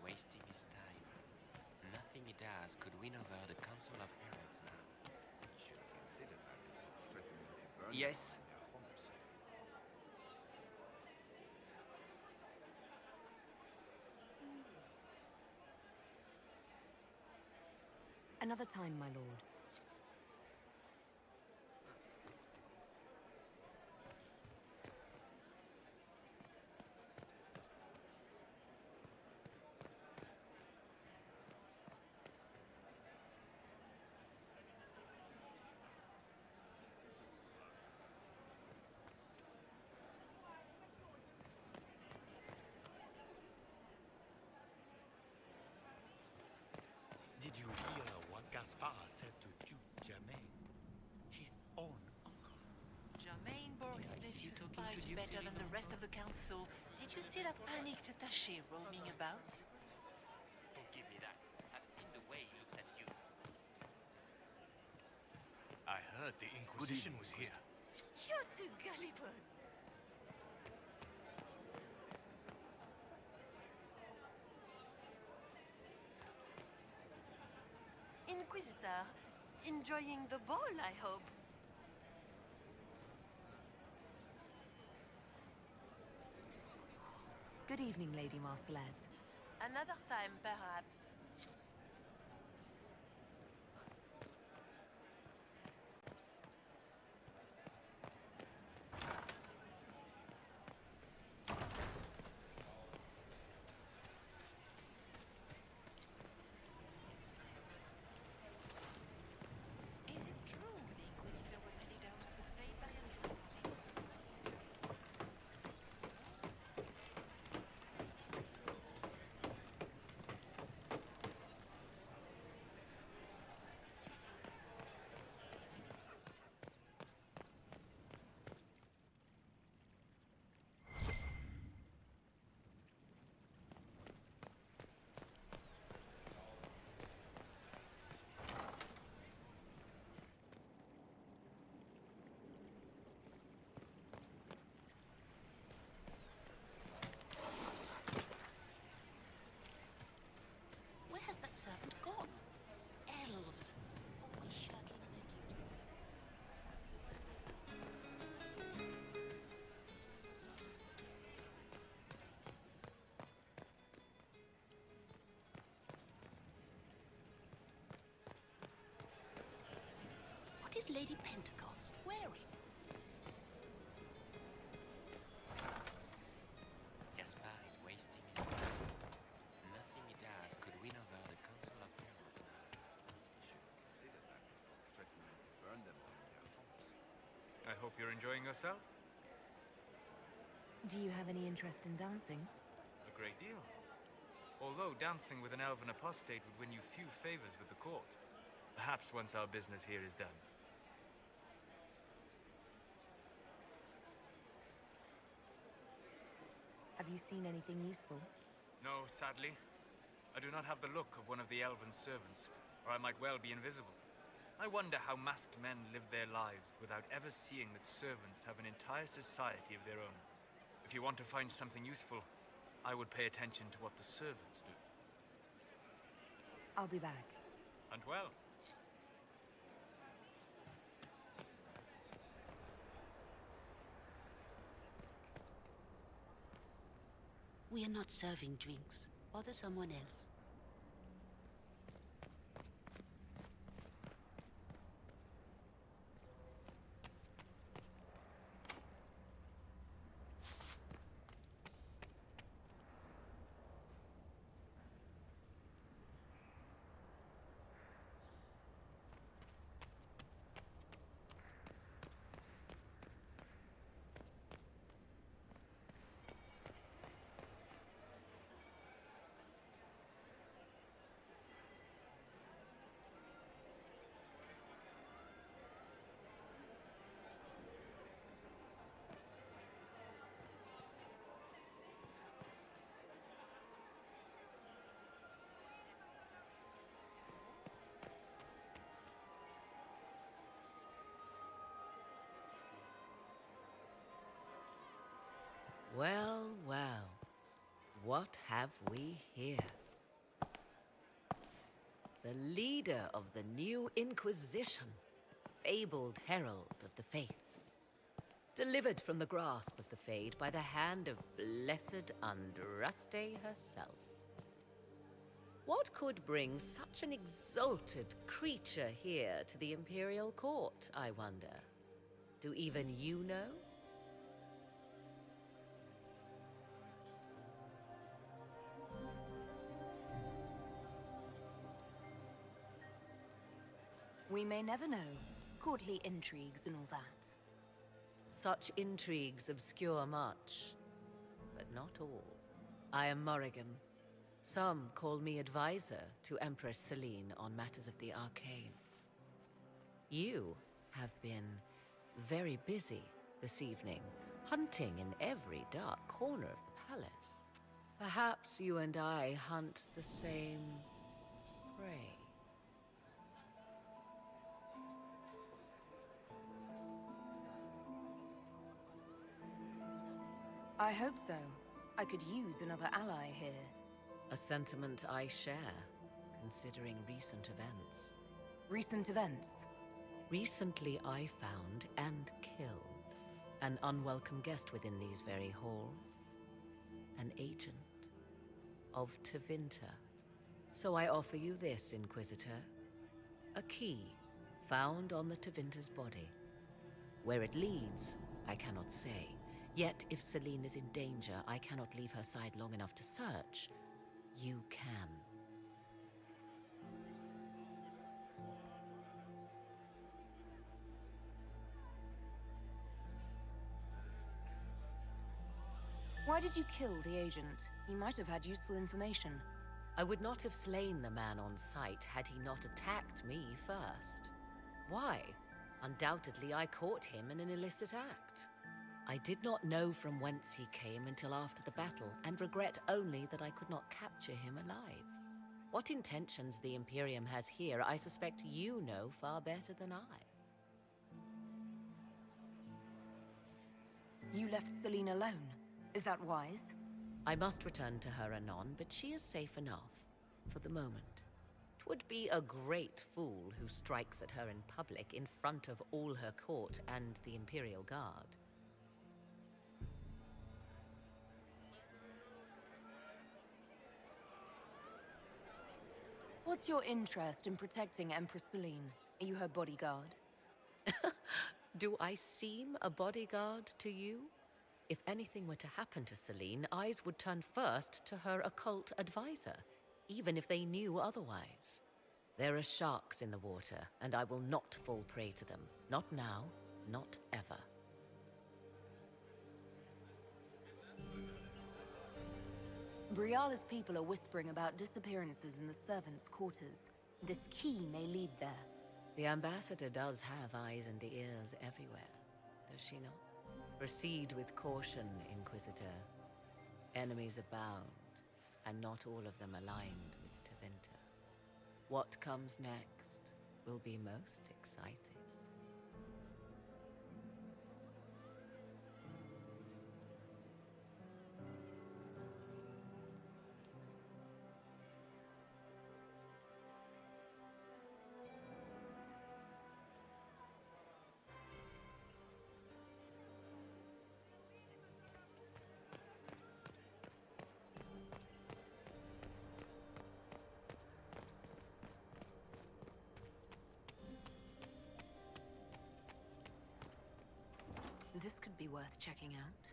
wasting his time. Nothing he does could win over the Council of Heralds now. Should have considered that before threatening to burn Yes? them in their homes. Another time, my lord. Did you hear what Gaspar said to Duke Germain? His own uncle. Germain bore his you nephew's talking to spite Duke better than the Céline? rest of the council. Did you see that panicked attaché roaming about? Don't give me that. I've seen the way he looks at you. I heard the Inquisition was here. You're too gullible. Inquisitor, enjoying the ball, I hope. Good evening, Lady Marcelette. Another time, perhaps. Is it true the Inquisitor was headed out of the Fey by entrance chambers? Where has that servant gone? Elves, always shirking their duties. What is Lady Pentecost wearing? Gaspar is wasting his time. Nothing he does could win over the Council of Heralds now. Should have considered that before threatening to burn them in their homes. I hope you're enjoying yourself. Do you have any interest in dancing? A great deal. Although dancing with an elven apostate would win you few favors with the court. Perhaps once our business here is done. Have you seen anything useful? No, sadly. I do not have the look of one of the elven servants, or I might well be invisible. I wonder how masked men live their lives without ever seeing that servants have an entire society of their own. If you want to find something useful, I would pay attention to what the servants do. I'll be back. And well. We are not serving drinks. Bother someone else. Well, well. What have we here? the leader of the new Inquisition, fabled herald of the faith. Delivered from the grasp of the Fade by the hand of blessed Andraste herself. What could bring such an exalted creature here to the Imperial Court, I wonder? Do even you know? We may never know. Courtly intrigues and all that. Such intrigues obscure much, but not all. I am Morrigan. Some call me advisor to Empress Celine on matters of the arcane. You have been very busy this evening, hunting in every dark corner of the palace. Perhaps you and I hunt the same prey. I hope so. I could use another ally here. A sentiment I share, considering recent events. Recent events? Recently I found and killed an unwelcome guest within these very halls. An agent of Tevinter. So I offer you this, Inquisitor. A key found on the Tevinter's body. Where it leads, I cannot say. Yet, if Celine is in danger, I cannot leave her side long enough to search. You can. Why did you kill the agent? He might have had useful information. I would not have slain the man on sight had he not attacked me first. Why? Undoubtedly, I caught him in an illicit act. I did not know from whence he came until after the battle, and regret only that I could not capture him alive. What intentions the Imperium has here, I suspect you know far better than I. You left Celine alone. Is that wise? I must return to her anon, but she is safe enough, for the moment. 'Twould be a great fool who strikes at her in public in front of all her court and the Imperial Guard. What's your interest in protecting Empress Celine? Are you her bodyguard? Do I seem a bodyguard to you? If anything were to happen to Celine, eyes would turn first to her occult advisor, even if they knew otherwise. There are sharks in the water, and I will not fall prey to them. Not now, not ever. Briala's people are whispering about disappearances in the servants' quarters. This key may lead there. The ambassador does have eyes and ears everywhere, does she not? Proceed with caution, Inquisitor. Enemies abound, and not all of them aligned with Tevinter. What comes next will be most exciting. This could be worth checking out.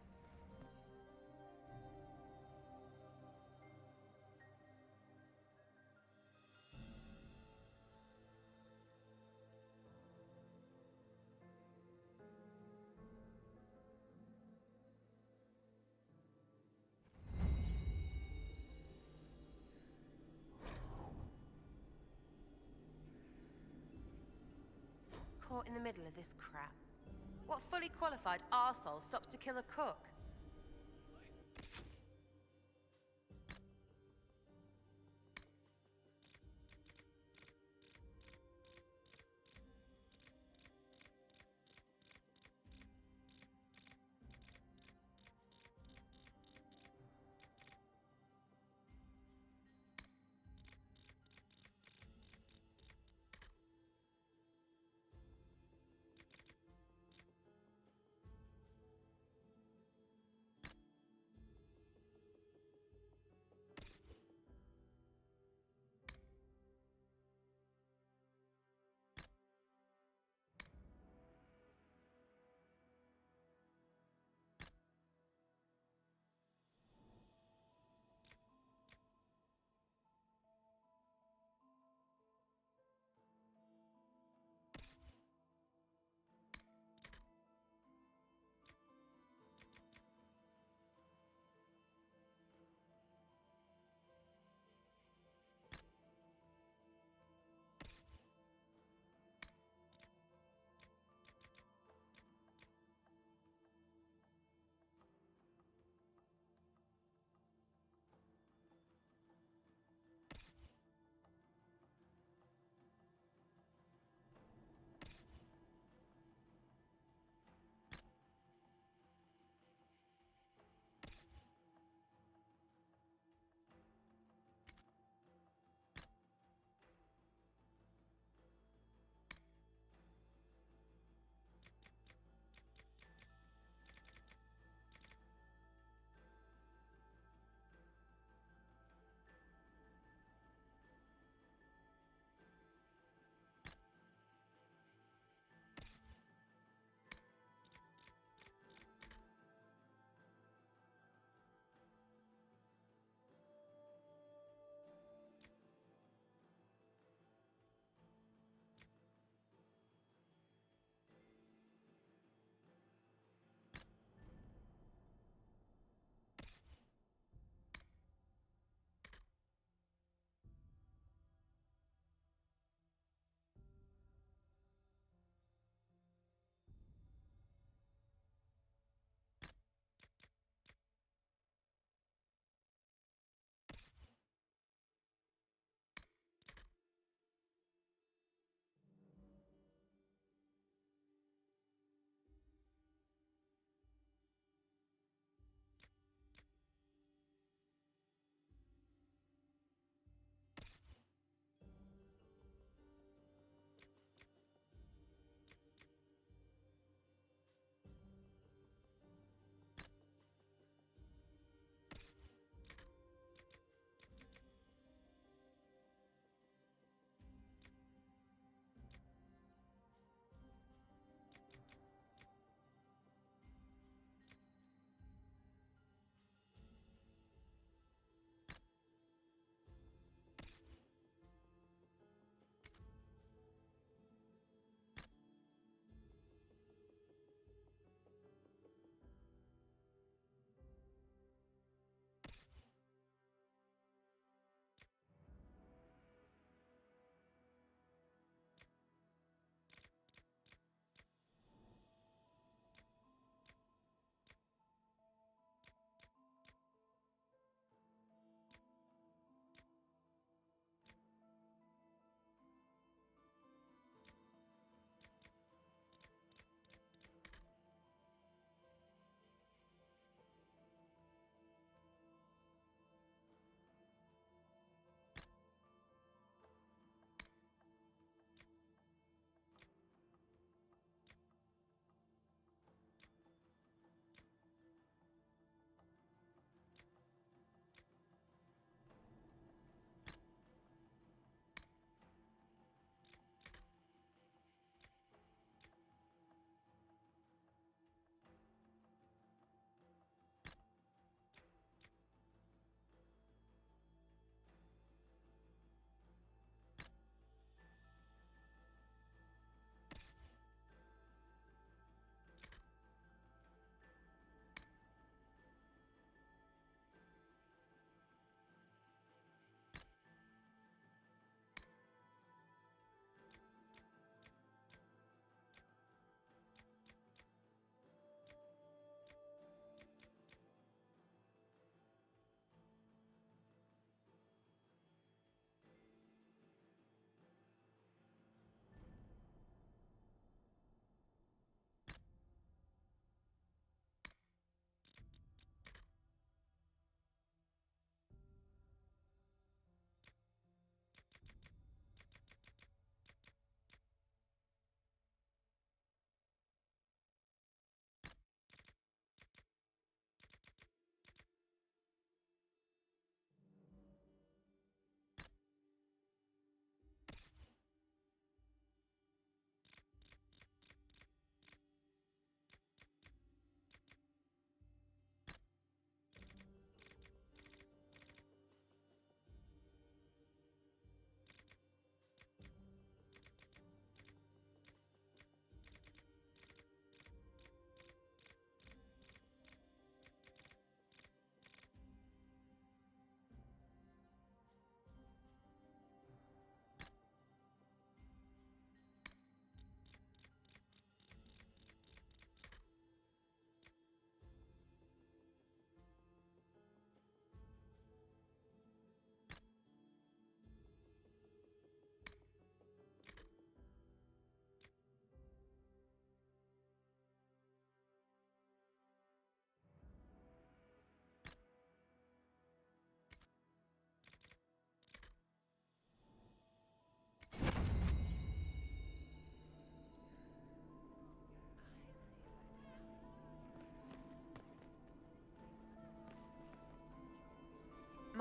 Caught in the middle of this crap. What fully qualified arsehole stops to kill a cook?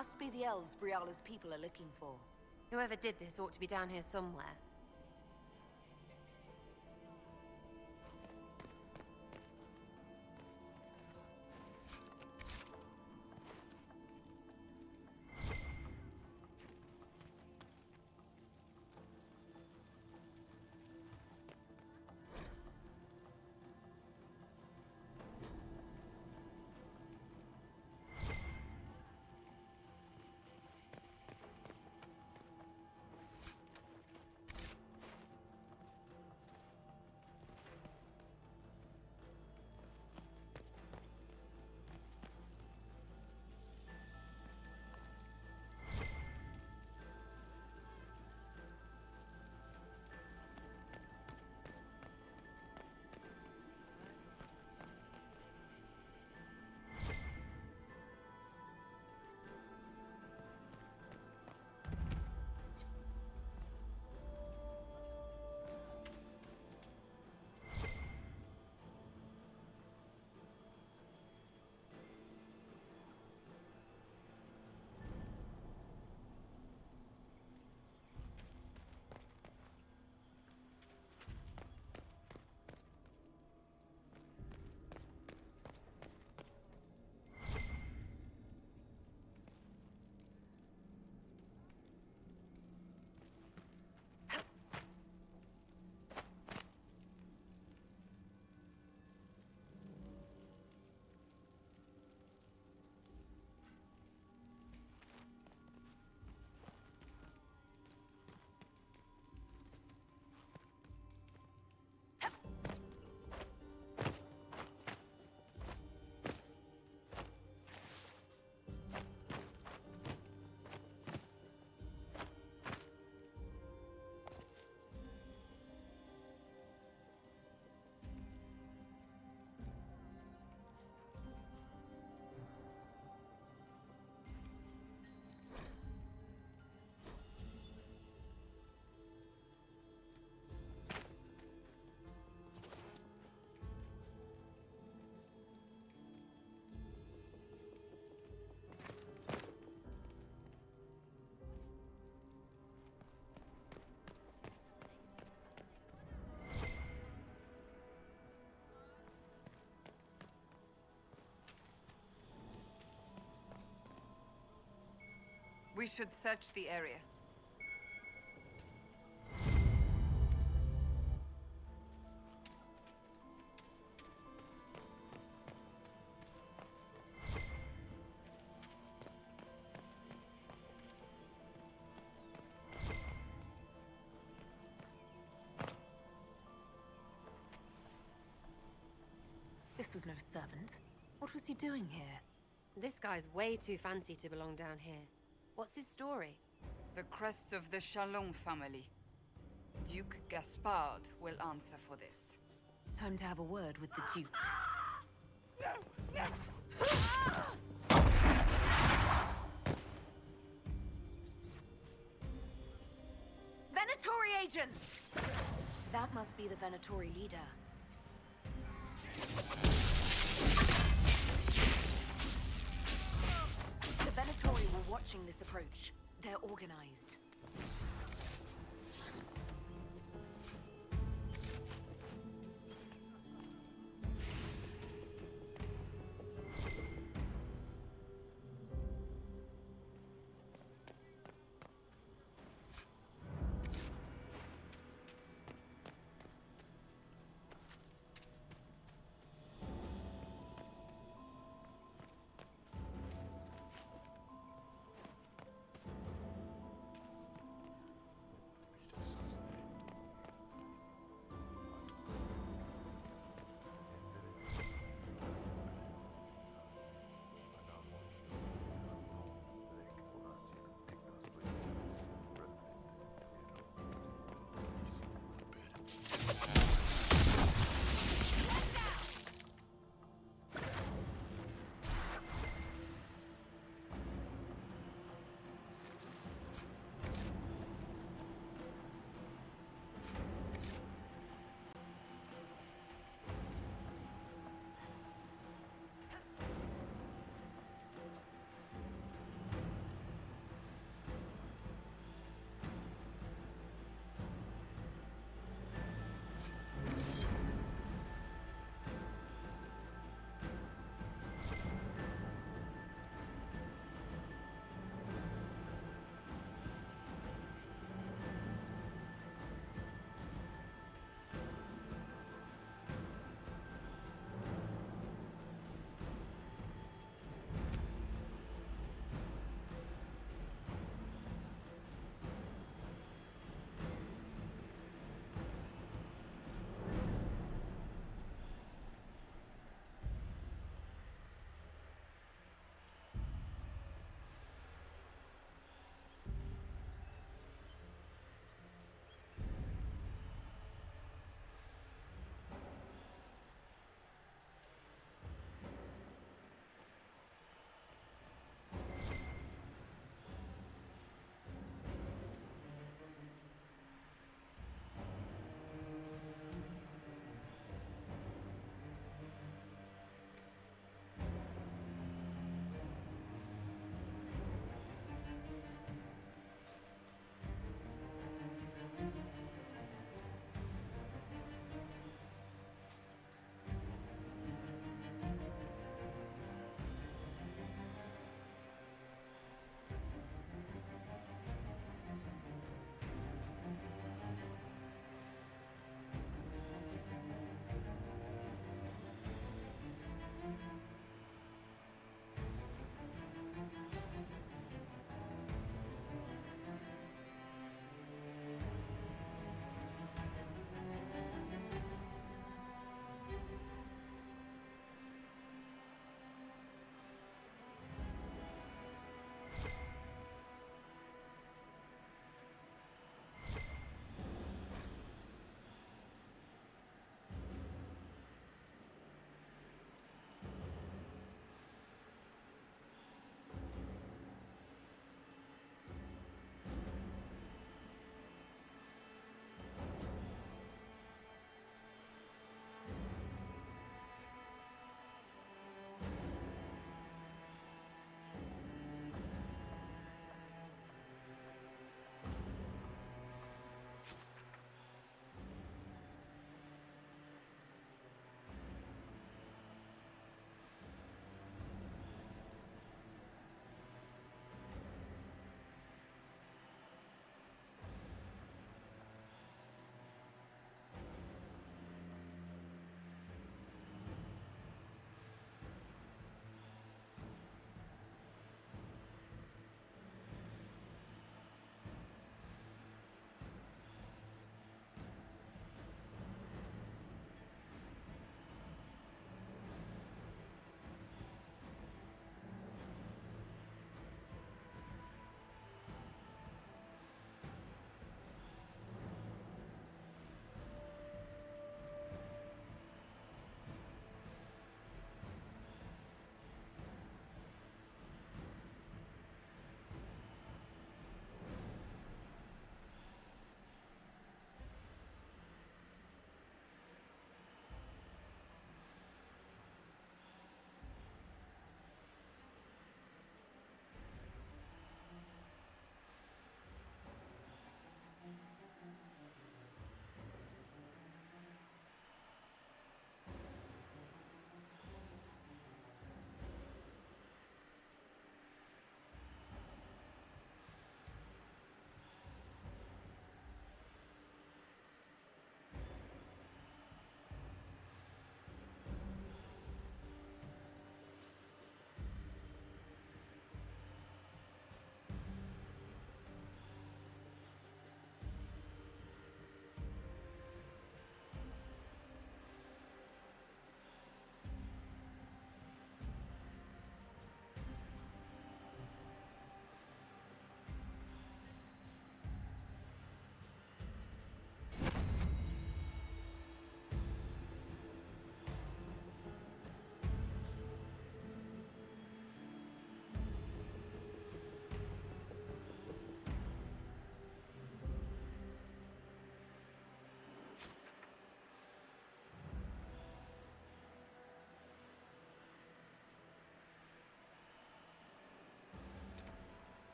Must be the elves Briala's people are looking for. Whoever did this ought to be down here somewhere. We should search the area. This was no servant. What was he doing here? This guy's way too fancy to belong down here. What's his story? The crest of the Chalon family. Duke Gaspard will answer for this. Time to have a word with the Duke. Venatori agents! That must be the Venatori leader. The Venatori were watching this approach. They're organized.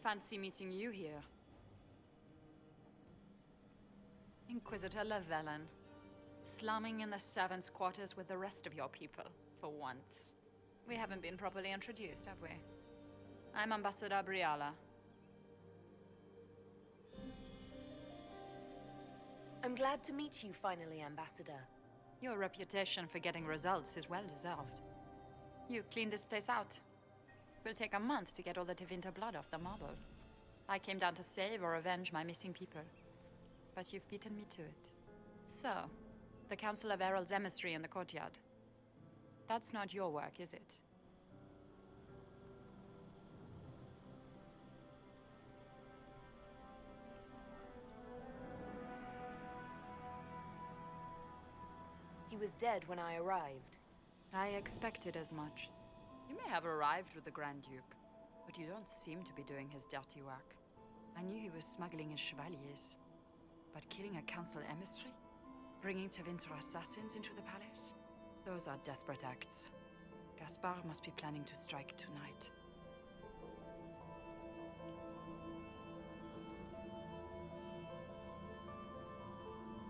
Fancy meeting you here. Inquisitor Llewellyn. Slumming in the servants' quarters with the rest of your people, for once. We haven't been properly introduced, have we? I'm Ambassador Briala. I'm glad to meet you finally, Ambassador. Your reputation for getting results is well deserved. You cleaned this place out. Will take a month to get all the Tevinter blood off the marble. I came down to save or avenge my missing people. But you've beaten me to it. So, the Council of Herald's emissary in the courtyard. That's not your work, is it? He was dead when I arrived. I expected as much. You may have arrived with the Grand Duke, but you don't seem to be doing his dirty work. I knew he was smuggling his chevaliers. But killing a council emissary? Bringing Tevinter assassins into the palace? Those are desperate acts. Gaspard must be planning to strike tonight.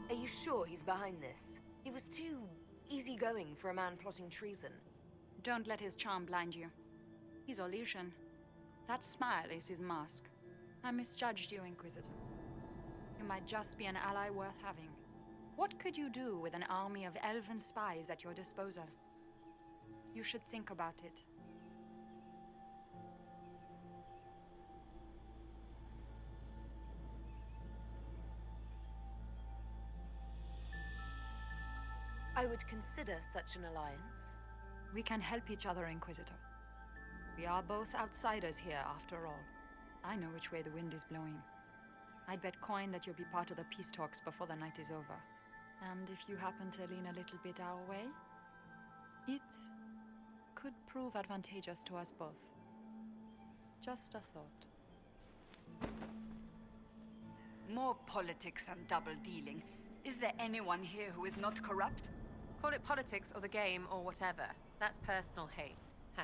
Are you sure he's behind this? He was too easygoing for a man plotting treason. Don't let his charm blind you. He's Orlesian. That smile is his mask. I misjudged you, Inquisitor. You might just be an ally worth having. What could you do with an army of elven spies at your disposal? You should think about it. I would consider such an alliance. We can help each other, Inquisitor. We are both outsiders here, after all. I know which way the wind is blowing. I'd bet coin that you'll be part of the peace talks before the night is over. And if you happen to lean a little bit our way, it could prove advantageous to us both. Just a thought. More politics and double-dealing. Is there anyone here who is not corrupt? Call it politics or the game or whatever. That's personal hate. Huh.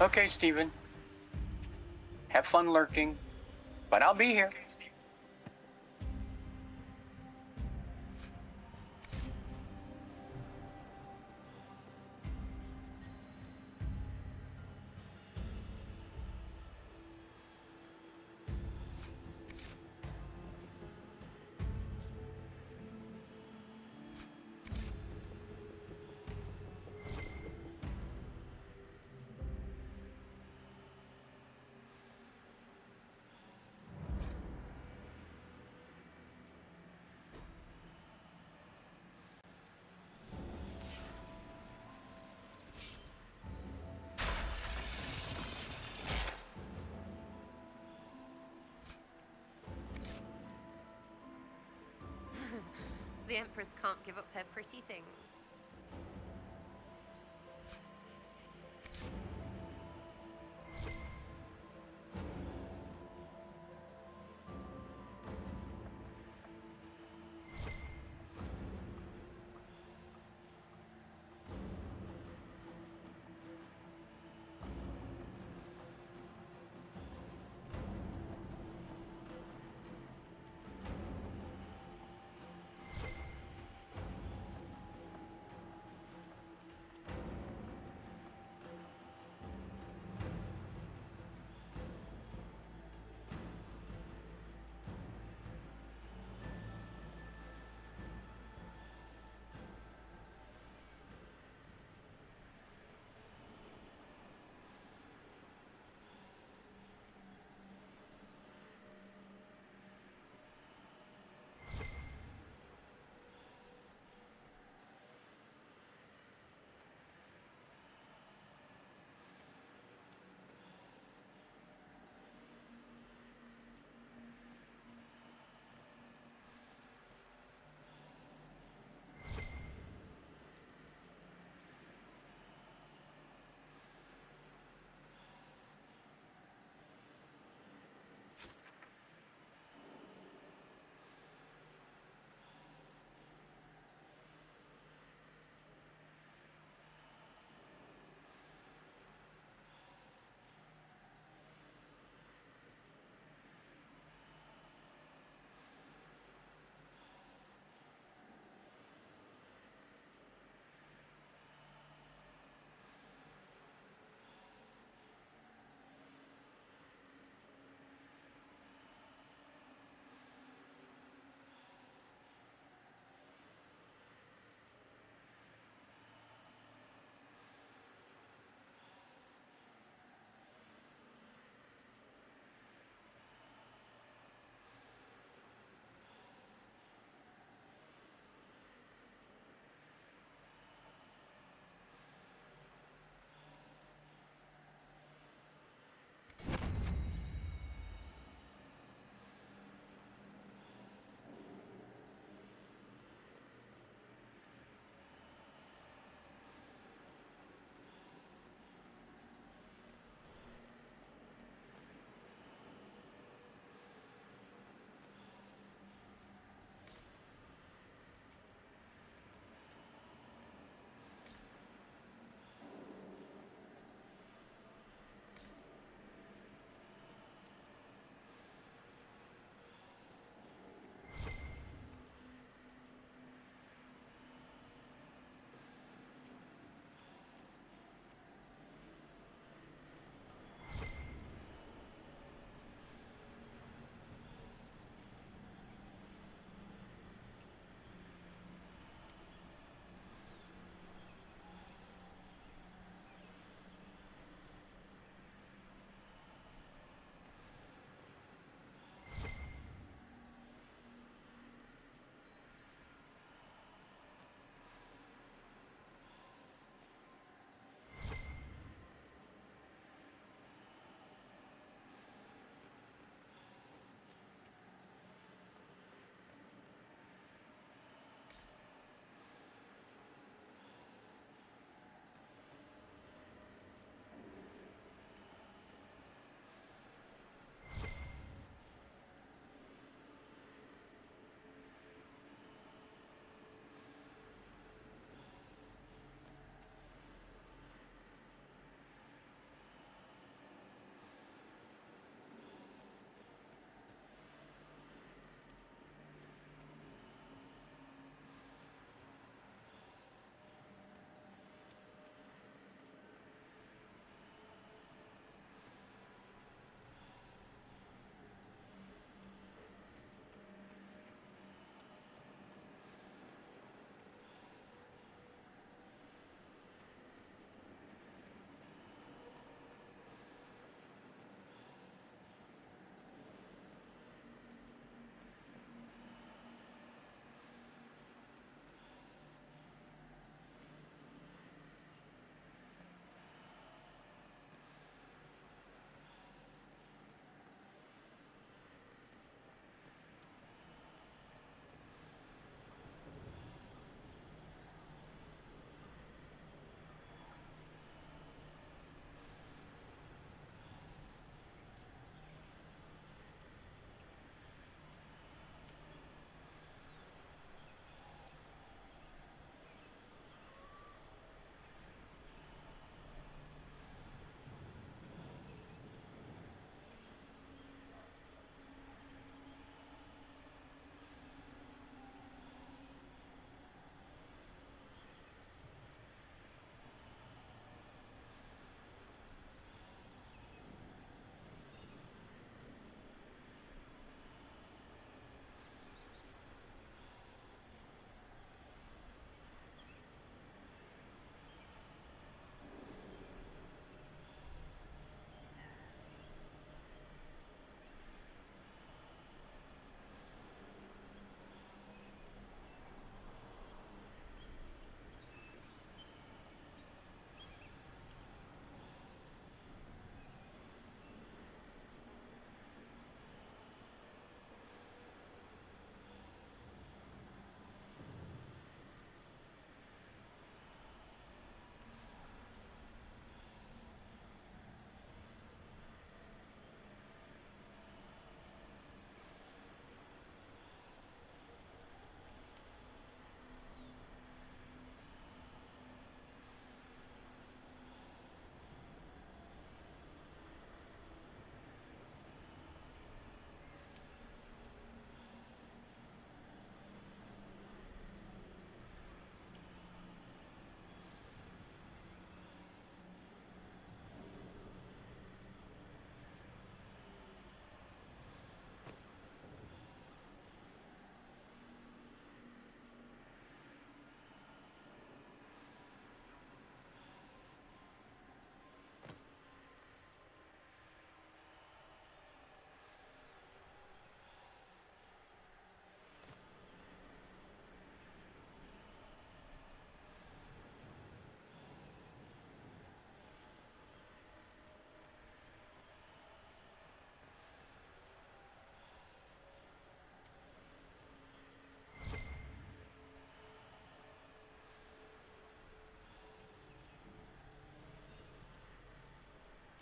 Okay, Steven. Have fun lurking, but I'll be here. The Empress can't give up her pretty things.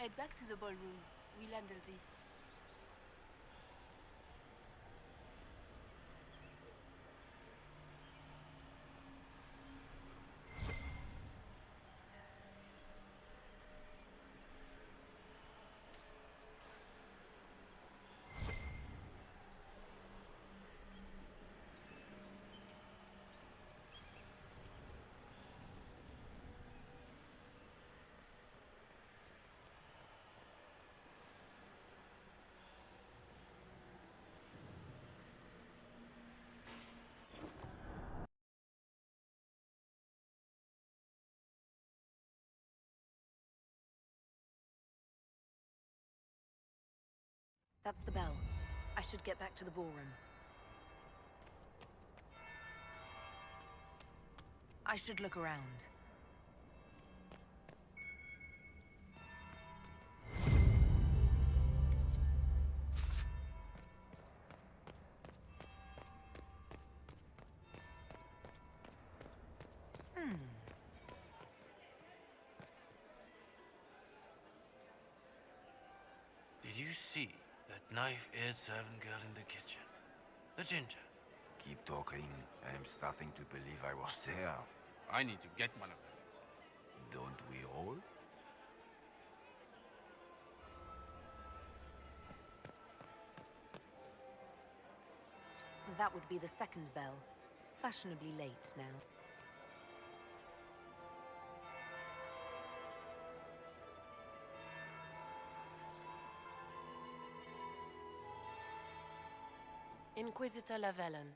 Head back to the ballroom. We'll handle this. That's the bell. I should get back to the ballroom. I should look around. Did you see that knife-edged servant girl in the kitchen? The ginger. Keep talking. I am starting to believe I was there. I need to get one of those. Don't we all? That would be the second bell. Fashionably late now. Inquisitor Lavellon.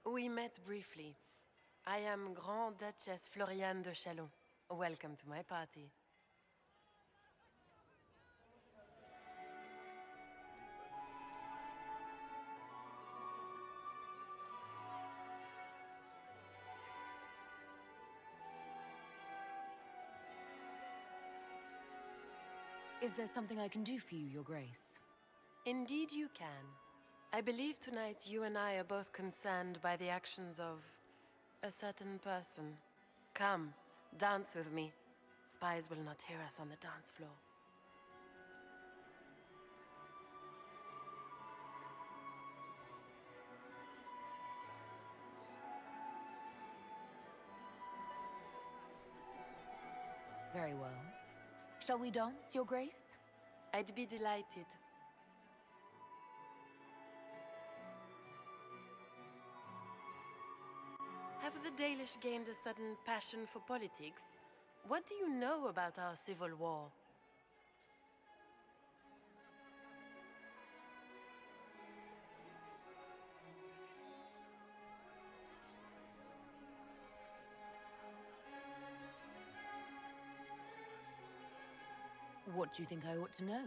We met briefly. I am Grand Duchess Floriane de Chalon. Welcome to my party. Is there something I can do for you, Your Grace? Indeed you can. I believe tonight you and I are both concerned by the actions of a certain person. Come, dance with me. Spies will not hear us on the dance floor. Very well. Shall we dance, Your Grace? I'd be delighted. Have the Dalish gained a sudden passion for politics? What do you know about our civil war? What do you think I ought to know?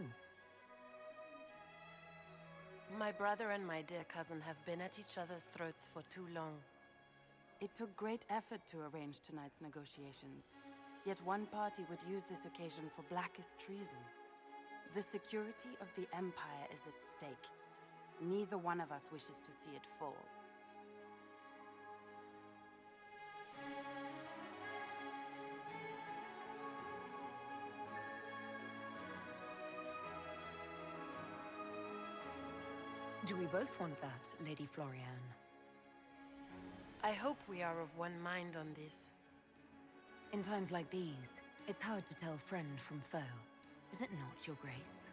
My brother and my dear cousin have been at each other's throats for too long. It took great effort to arrange tonight's negotiations. Yet one party would use this occasion for blackest treason. The security of the Empire is at stake. Neither one of us wishes to see it fall. Do we both want that, Lady Floriane? I hope we are of one mind on this. In times like these, it's hard to tell friend from foe. Is it not, Your Grace?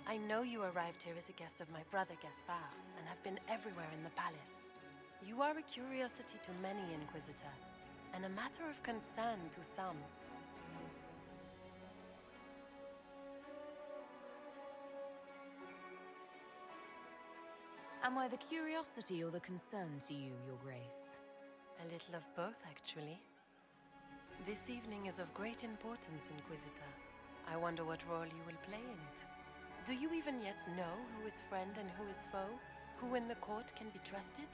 I know you arrived here as a guest of my brother Gaspard, and have been everywhere in the palace. You are a curiosity to many, Inquisitor, and a matter of concern to some. Am I the curiosity or the concern to you, Your Grace? A little of both, actually. This evening is of great importance, Inquisitor. I wonder what role you will play in it. Do you even yet know who is friend and who is foe? Who in the court can be trusted?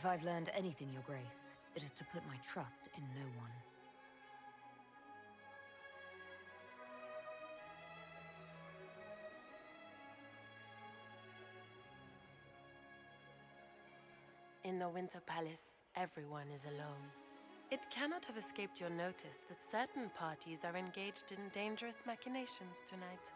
I've learned anything, Your Grace, it is to put my trust in no one. In the Winter Palace, everyone is alone. It cannot have escaped your notice that certain parties are engaged in dangerous machinations tonight.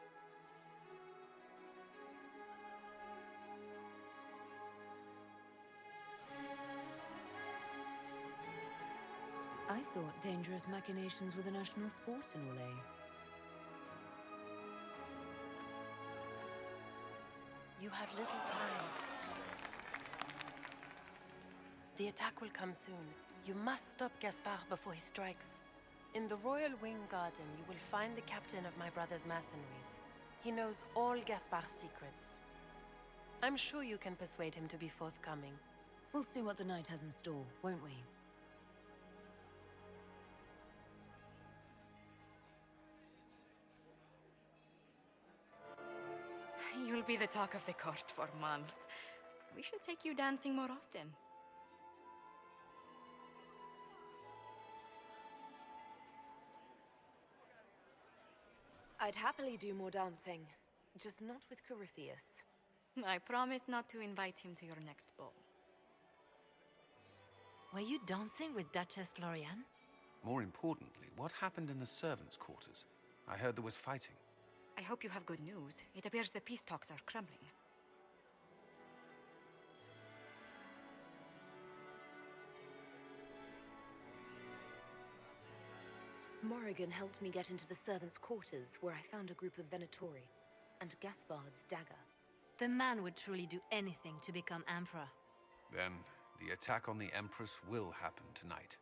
I thought dangerous machinations were the national sport in Orlais. You have little time. The attack will come soon. You must stop Gaspard before he strikes. In the Royal Wing Garden, you will find the captain of my brother's mercenaries. He knows all Gaspard's secrets. I'm sure you can persuade him to be forthcoming. We'll see what the night has in store, won't we? You'll be the talk of the court for months. We should take you dancing more often. I'd happily do more dancing, just not with Corypheus. I promise not to invite him to your next ball. Were you dancing with Duchess Florian? More importantly, what happened in the servants' quarters? I heard there was fighting. I hope you have good news. It appears the peace talks are crumbling. Morrigan helped me get into the servants' quarters, where I found a group of Venatori, and Gaspard's dagger. The man would truly do anything to become Emperor. Then, the attack on the Empress will happen tonight.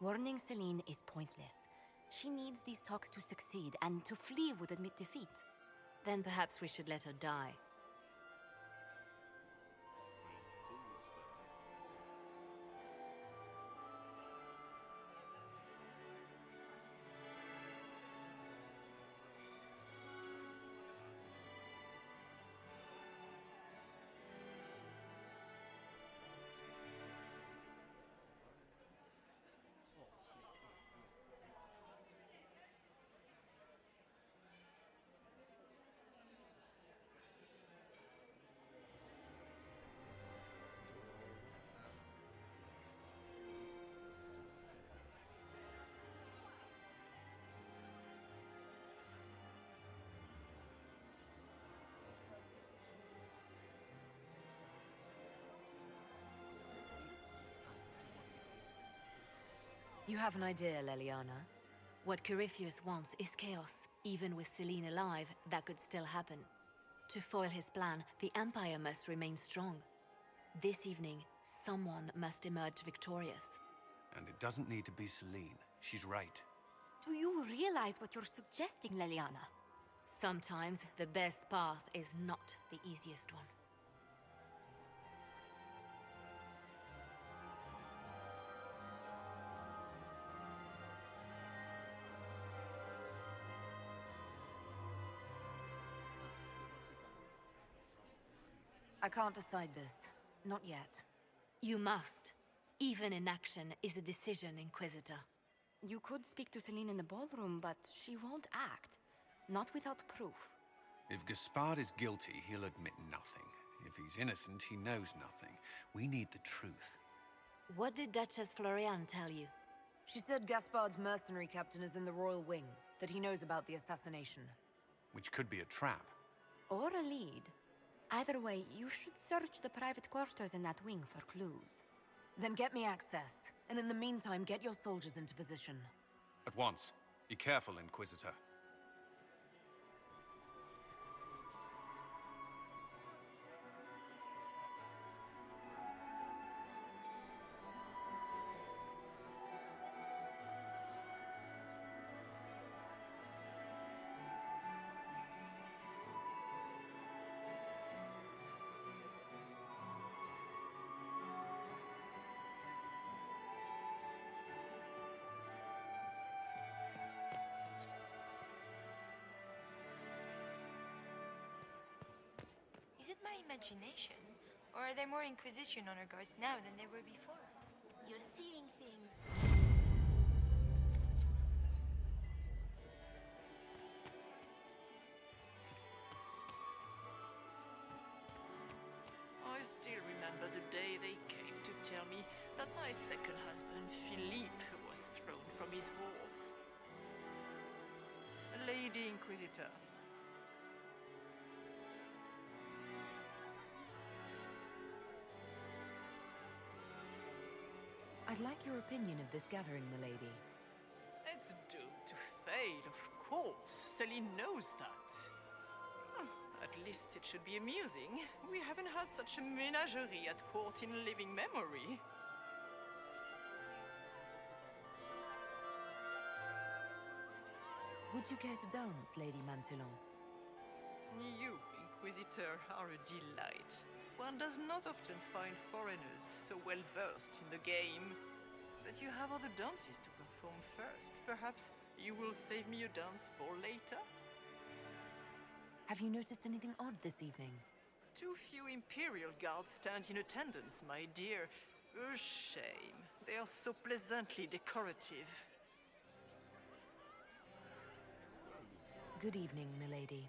Warning Celine is pointless. She needs these talks to succeed, and to flee would admit defeat. Then perhaps we should let her die. You have an idea, Leliana? What Corypheus wants is chaos. Even with Celine alive, that could still happen. To foil his plan, the Empire must remain strong. This evening, someone must emerge victorious. And it doesn't need to be Celine. She's right. Do you realize what you're suggesting, Leliana? Sometimes the best path is not the easiest one. I can't decide this. Not yet. You must. Even inaction is a decision, Inquisitor. You could speak to Celine in the ballroom, but she won't act. Not without proof. If Gaspard is guilty, he'll admit nothing. If he's innocent, he knows nothing. We need the truth. What did Duchess Florian tell you? She said Gaspard's mercenary captain is in the Royal Wing, that he knows about the assassination. Which could be a trap. Or a lead. Either way, you should search the private quarters in that wing for clues. Then get me access, and in the meantime, get your soldiers into position. At once. Be careful, Inquisitor. Is it my imagination, Or are there more Inquisition honor guards now than there were before? You're seeing things. I still remember the day they came to tell me that my second husband, Philippe, was thrown from his horse. Lady Inquisitor. I'd like your opinion of this gathering, milady. It's doomed to fail, of course. Celine knows that. At least it should be amusing. We haven't had such a menagerie at court in living memory. Would you care to dance, Lady Mantillon? You, Inquisitor, are a delight. One does not often find foreigners so well versed in the game. But you have other dances to perform first. Perhaps you will save me a dance for later? Have you noticed anything odd this evening? Too few Imperial guards stand in attendance, my dear. A shame. They are so pleasantly decorative. Good evening, milady.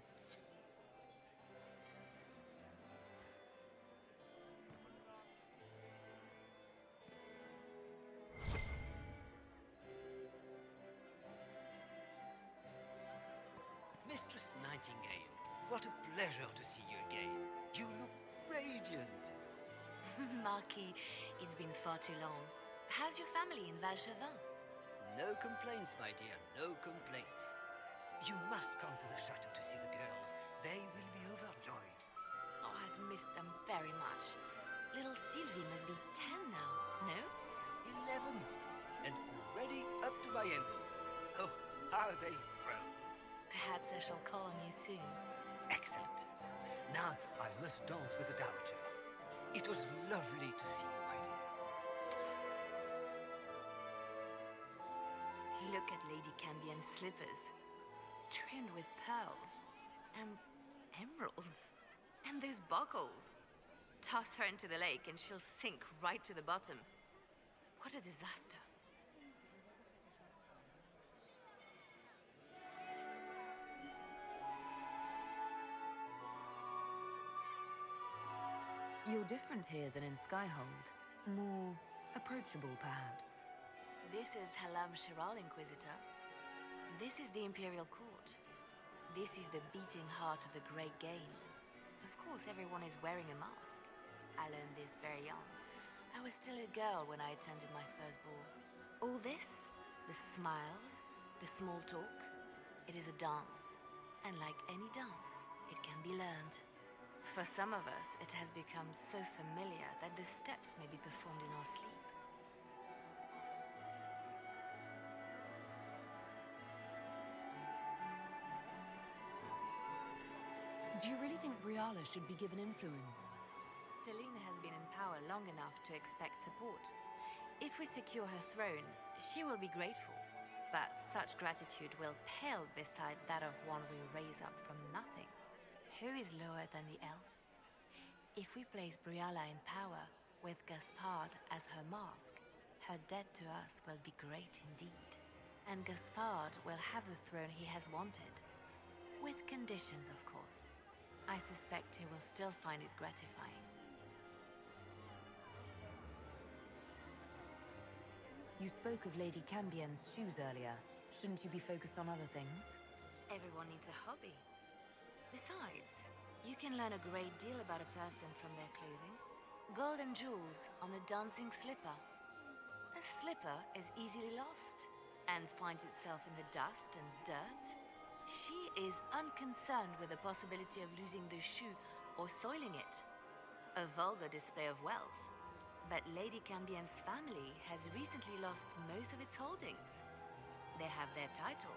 Mistress Nightingale, what a pleasure to see you again. You look radiant. Marquis, it's been far too long. How's your family in Valchevin? No complaints, my dear, no complaints. You must come to the chateau to see the girls. They will be overjoyed. Oh, I've missed them very much. Little Sylvie must be 10 now, no? 11. And already up to my elbow. Oh, how they grow. Perhaps I shall call on you soon. Excellent. Now I must dance with the Dowager. It was lovely to see you, my dear. Look at Lady Cambien's slippers. Trimmed with pearls. And emeralds. And those buckles. Toss her into the lake and she'll sink right to the bottom. What a disaster. You're different here than in Skyhold. More approachable, perhaps. This is Halam Shiral, Inquisitor. This is the Imperial Court. This is the beating heart of the Great Game. Of course, everyone is wearing a mask. I learned this very young. I was still a girl when I attended my first ball. All this, the smiles, the small talk, it is a dance. And like any dance, it can be learned. For some of us, it has become so familiar that the steps may be performed in our sleep. Do you really think Briala should be given influence? Celine has been in power long enough to expect support. If we secure her throne, she will be grateful. But such gratitude will pale beside that of one we raise up from nothing. Who is lower than the elf? If we place Briala in power, with Gaspard as her mask, her debt to us will be great indeed. And Gaspard will have the throne he has wanted. With conditions, of course. I suspect he will still find it gratifying. You spoke of Lady Cambien's shoes earlier. Shouldn't you be focused on other things? Everyone needs a hobby. Besides, you can learn a great deal about a person from their clothing. Gold and jewels on a dancing slipper. A slipper is easily lost and finds itself in the dust and dirt. She is unconcerned with the possibility of losing the shoe or soiling it. A vulgar display of wealth. But Lady Cambien's family has recently lost most of its holdings. They have their title,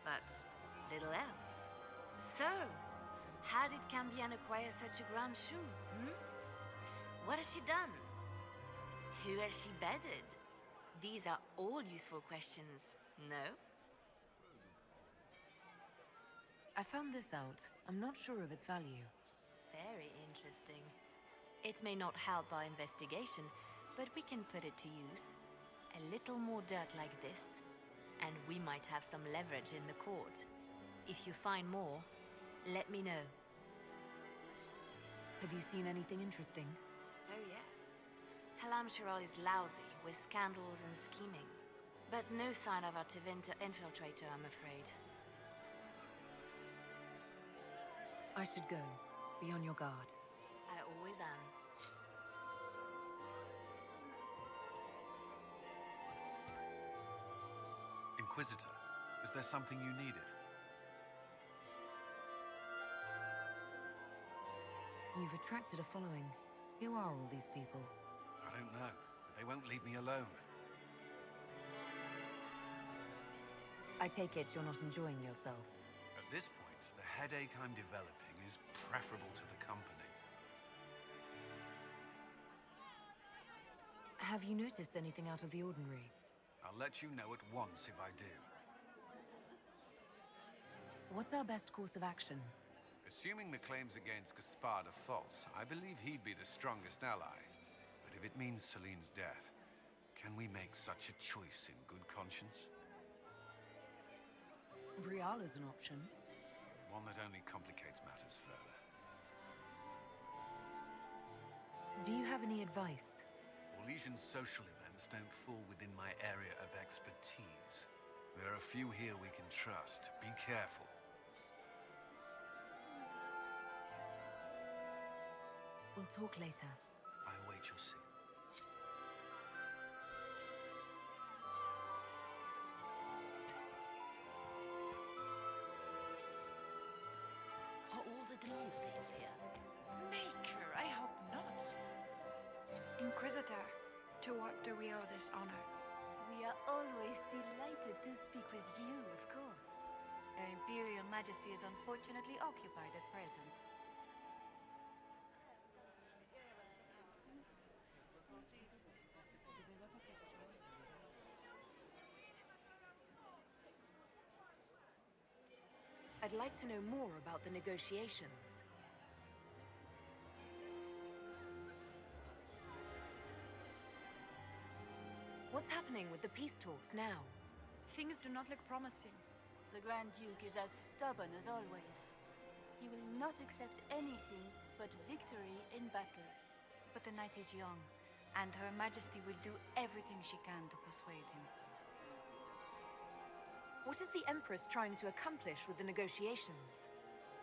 but little else. So, how did Cambien acquire such a grand shoe, What has she done? Who has she bedded? These are all useful questions, no? I found this out. I'm not sure of its value. Very interesting. It may not help our investigation, but we can put it to use. A little more dirt like this, and we might have some leverage in the court. If you find more, let me know. Have you seen anything interesting? Oh yes. Halam Shiral is lousy with scandals and scheming. But no sign of our Tevinter infiltrator, I'm afraid. I should go. Be on your guard. I always am. Inquisitor, is there something you needed? You've attracted a following. Who are all these people? I don't know, but they won't leave me alone. I take it you're not enjoying yourself. At this point, the headache I'm developing is preferable to the company. Have you noticed anything out of the ordinary? I'll let you know at once if I do. What's our best course of action? Assuming the claims against Gaspard are false, I believe he'd be the strongest ally. But if it means Celine's death, can we make such a choice in good conscience? Brial is an option. One that only complicates matters further. Do you have any advice? Orlesian's social events don't fall within my area of expertise. There are a few here we can trust. Be careful. We'll talk later. I await your signal. Are all the Delancey's here? Maker, I hope not. Inquisitor, to what do we owe this honor? We are always delighted to speak with you, of course. Her Imperial Majesty is unfortunately occupied at present. I'd like to know more about the negotiations. What's happening with the peace talks now? Things do not look promising. The Grand Duke is as stubborn as always. He will not accept anything but victory in battle. But the night is young, and Her Majesty will do everything she can to persuade him. What is the Empress trying to accomplish with the negotiations?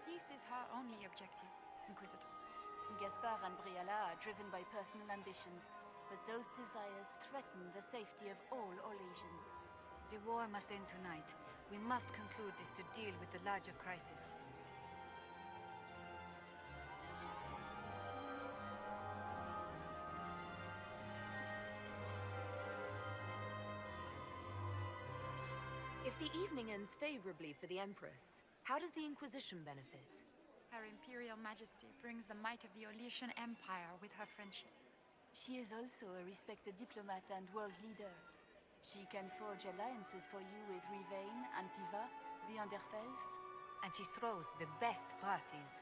Peace is her only objective, Inquisitor. Gaspard and Briala are driven by personal ambitions, but those desires threaten the safety of all Orlesians. The war must end tonight. We must conclude this to deal with the larger crisis. If the evening ends favorably for the Empress, how does the Inquisition benefit? Her Imperial Majesty brings the might of the Orlesian Empire with her friendship. She is also a respected diplomat and world leader. She can forge alliances for you with Rivain, Antiva, the Underfells. And she throws the best parties.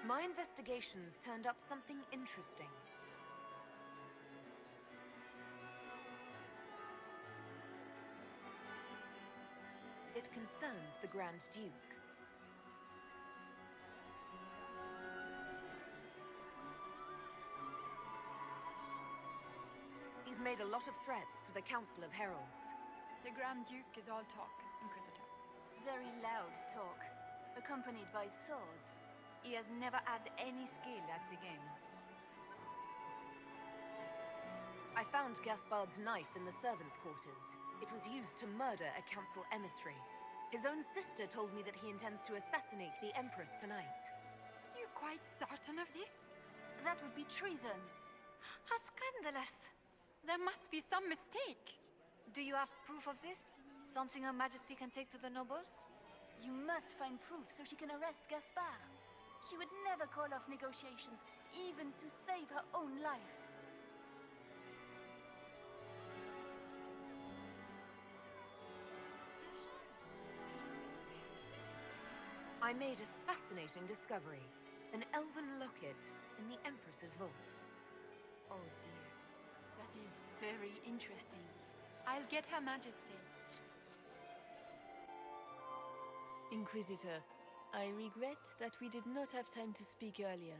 My investigations turned up something interesting. It concerns the Grand Duke. He's made a lot of threats to the Council of Heralds. The Grand Duke is all talk, Inquisitor. Very loud talk, accompanied by swords. He has never had any skill at the game. I found Gaspard's knife in the servants' quarters. It was used to murder a council emissary. His own sister told me that he intends to assassinate the Empress tonight. You're quite certain of this? That would be treason. How scandalous! There must be some mistake. Do you have proof of this? Something Her Majesty can take to the nobles? You must find proof so she can arrest Gaspard. She would never call off negotiations, even to save her own life. I made a fascinating discovery. An elven locket in the Empress's vault. Oh dear. That is very interesting. I'll get Her Majesty. Inquisitor, I regret that we did not have time to speak earlier.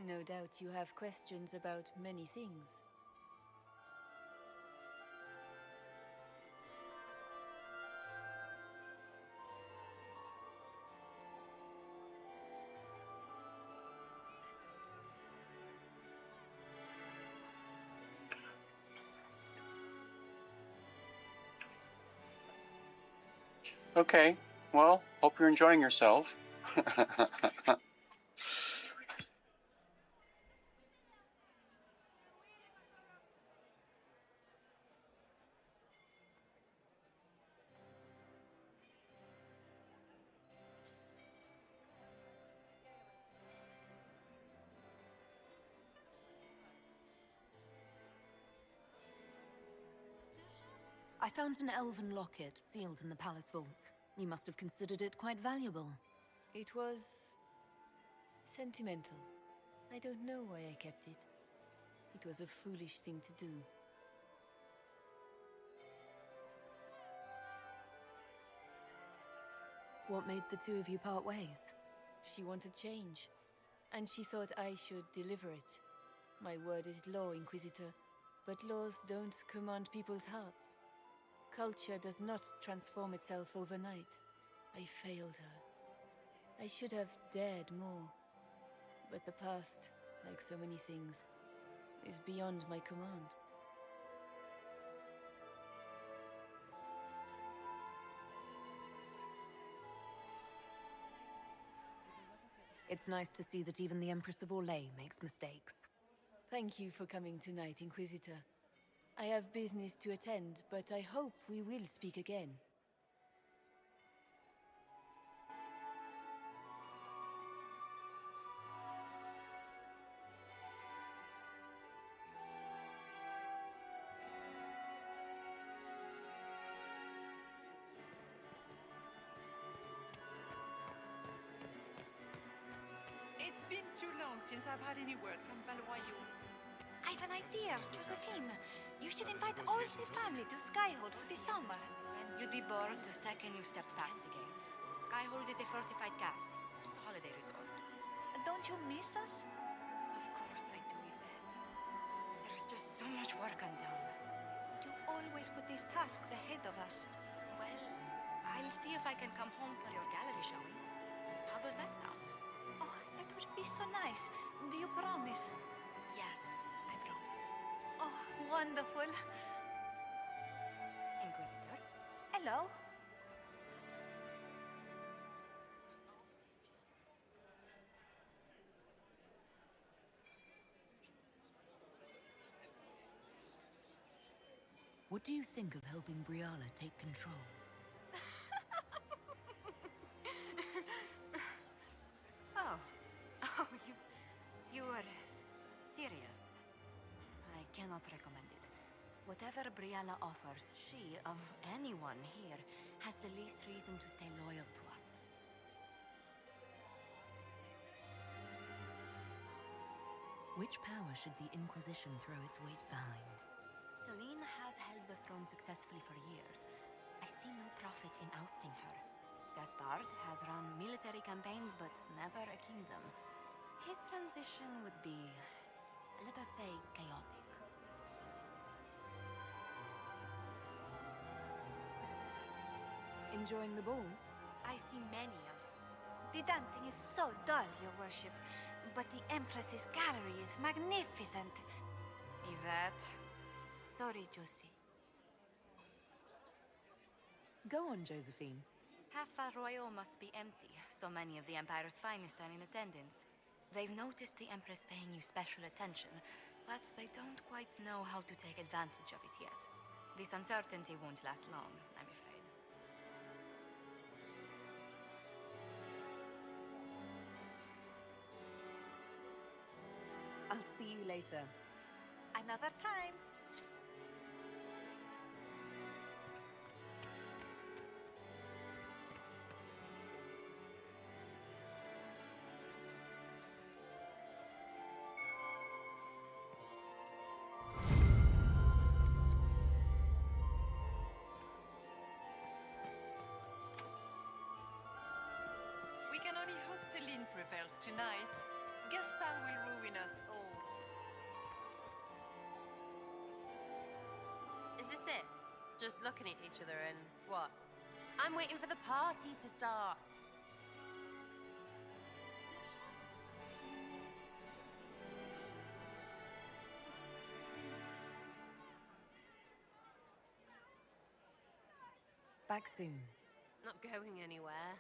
No doubt you have questions about many things. Okay, well, hope you're enjoying yourself. I found an elven locket sealed in the palace vault. You must have considered it quite valuable. It was sentimental. I don't know why I kept it. It was a foolish thing to do. What made the two of you part ways? She wanted change, and she thought I should deliver it. My word is law, Inquisitor, but laws don't command people's hearts. Culture does not transform itself overnight. I failed her. I should have dared more. But the past, like so many things, is beyond my command. It's nice to see that even the Empress of Orlais makes mistakes. Thank you for coming tonight, Inquisitor. I have business to attend, but I hope we will speak again. It's been too long since I've had any word from Valois. I've an idea, Josephine. You should invite all the family to Skyhold for the summer. You'd be bored the second you stepped past the gates. Skyhold is a fortified castle, and holiday resort. Don't you miss us? Of course I do, Yvette. There's just so much work undone. You always put these tasks ahead of us. Well, I'll see if I can come home for your gallery showing. How does that sound? Oh, that would be so nice. Do you promise? Yes, I promise. Oh, wonderful. Inquisitor? Hello? What do you think of helping Briala take control? Oh, you are serious. I cannot recommend it. Whatever Briala offers, she, of anyone here, has the least reason to stay loyal to us. Which power should the Inquisition throw its weight behind? Celine has held the throne successfully for years. I see no profit in ousting her. Gaspard has run military campaigns, but never a kingdom. His transition would be, let us say, chaotic. Enjoying the ball? I see many of them. The dancing is so dull, Your Worship, but the Empress's gallery is magnificent. Yvette. Sorry, Josie. Go on, Josephine. Half Royal must be empty. So many of the Empire's finest are in attendance. They've noticed the Empress paying you special attention, but they don't quite know how to take advantage of it yet. This uncertainty won't last long, I'm afraid. I'll see you later. Another time. We can only hope Celine prevails tonight. Gaspard will ruin us all. Is this it? Just looking at each other and what? I'm waiting for the party to start. Back soon. Not going anywhere.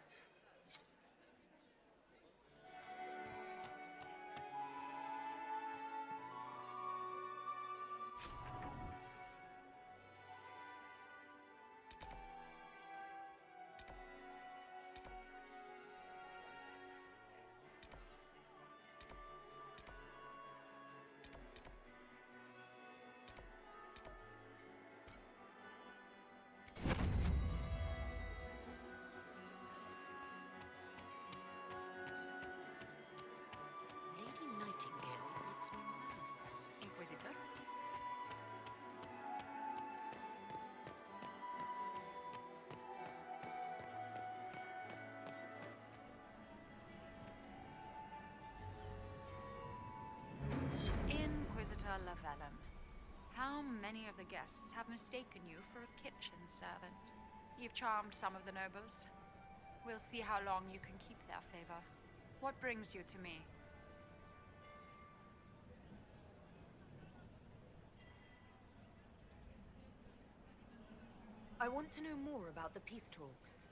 Lady Nightingale makes me nervous. Inquisitor? Inquisitor Lavellum, how many of the guests have mistaken you for a kitchen servant? You've charmed some of the nobles. We'll see how long you can keep their favor. What brings you to me? I want to know more about the peace talks.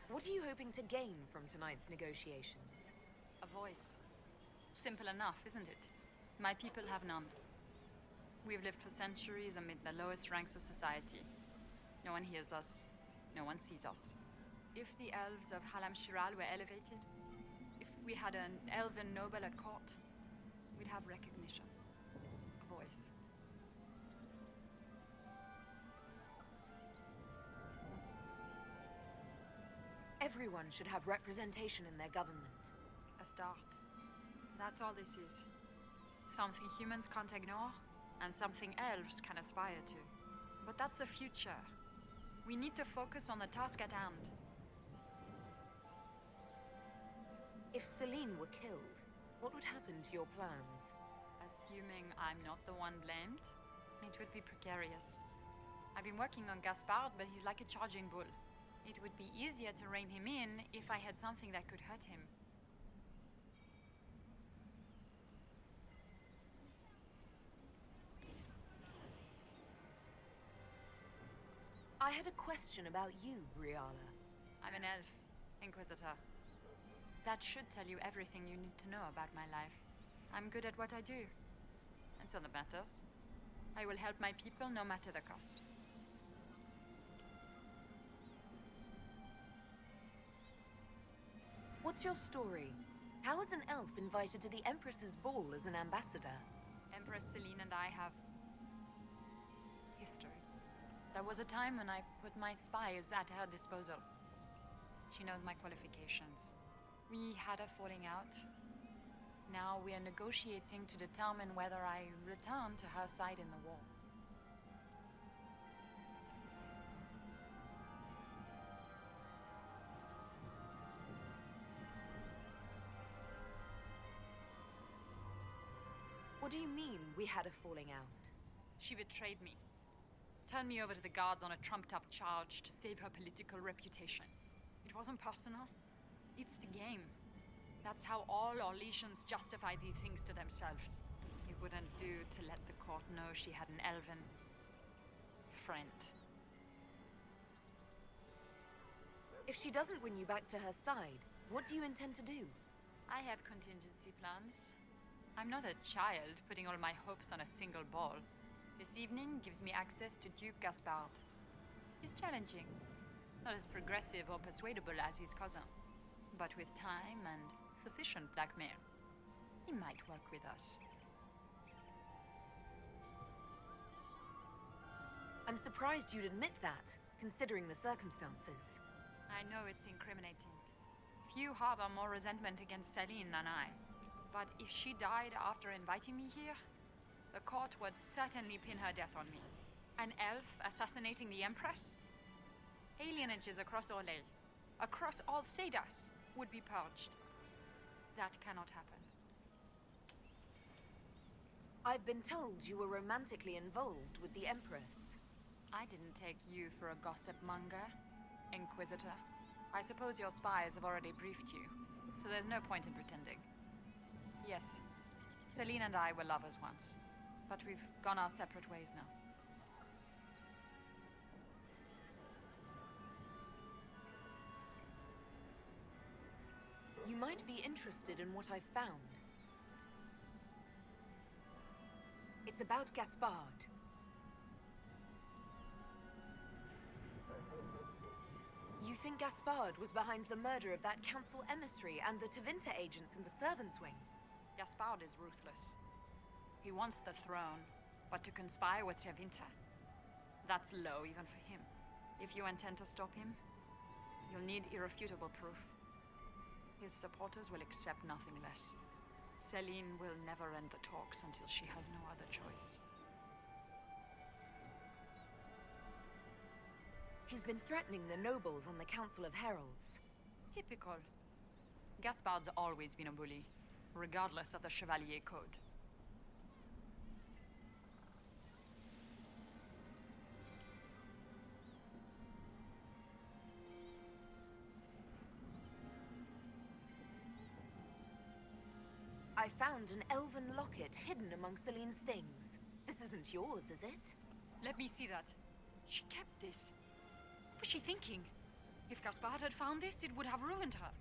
What are you hoping to gain from tonight's negotiations? A voice. Simple enough, isn't it? My people have none. We've lived for centuries amid the lowest ranks of society. No one hears us. No one sees us. If the elves of Halam Shiral were elevated, if we had an elven noble at court, we'd have recognition. A voice. Everyone should have representation in their government. A start. That's all this is. Something humans can't ignore, and something elves can aspire to. But that's the future. We need to focus on the task at hand. If Celine were killed, what would happen to your plans? Assuming I'm not the one blamed, it would be precarious. I've been working on Gaspard, but he's like a charging bull. It would be easier to rein him in if I had something that could hurt him. I had a question about you, Briala. I'm an elf, Inquisitor. That should tell you everything you need to know about my life. I'm good at what I do. And so that matters. I will help my people no matter the cost. What's your story? How is an elf invited to the Empress's ball as an ambassador? Empress Celine and I have history. There was a time when I put my spies at her disposal. She knows my qualifications. We had a falling out. Now we are negotiating to determine whether I return to her side in the war. What do you mean, we had a falling out? She betrayed me. Turned me over to the guards on a trumped-up charge to save her political reputation. It wasn't personal. It's the game. That's how all Orlesians justify these things to themselves. It wouldn't do to let the court know she had an elven friend. If she doesn't win you back to her side, what do you intend to do? I have contingency plans. I'm not a child putting all my hopes on a single ball. This evening gives me access to Duke Gaspard. He's challenging. Not as progressive or persuadable as his cousin. But with time and sufficient blackmail, he might work with us. I'm surprised you'd admit that, considering the circumstances. I know it's incriminating. Few harbor more resentment against Celine than I. But if she died after inviting me here, the court would certainly pin her death on me. An elf assassinating the Empress? Alienages across Orlais, across all Thedas, would be purged. That cannot happen. I've been told you were romantically involved with the Empress. I didn't take you for a gossip monger, Inquisitor. I suppose your spies have already briefed you, so there's no point in pretending. Yes, Celine and I were lovers once, but we've gone our separate ways now. You might be interested in what I've found. It's about Gaspard. You think Gaspard was behind the murder of that council emissary and the Tevinter agents in the servants' wing? Gaspard is ruthless. He wants the throne, but to conspire with Tevinter, that's low even for him. If you intend to stop him, you'll need irrefutable proof. His supporters will accept nothing less. Celine will never end the talks until she has no other choice. He's been threatening the nobles on the Council of Heralds. Typical. Gaspard's always been a bully, regardless of the Chevalier Code. I found an elven locket hidden among Celine's things. This isn't yours, is it? Let me see that. She kept this. What was she thinking? If Gaspard had found this, it would have ruined her.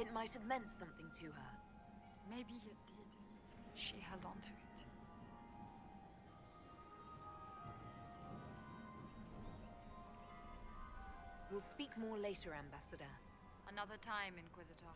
It might have meant something to her. Maybe it did. She held on to it. We'll speak more later, Ambassador. Another time, Inquisitor.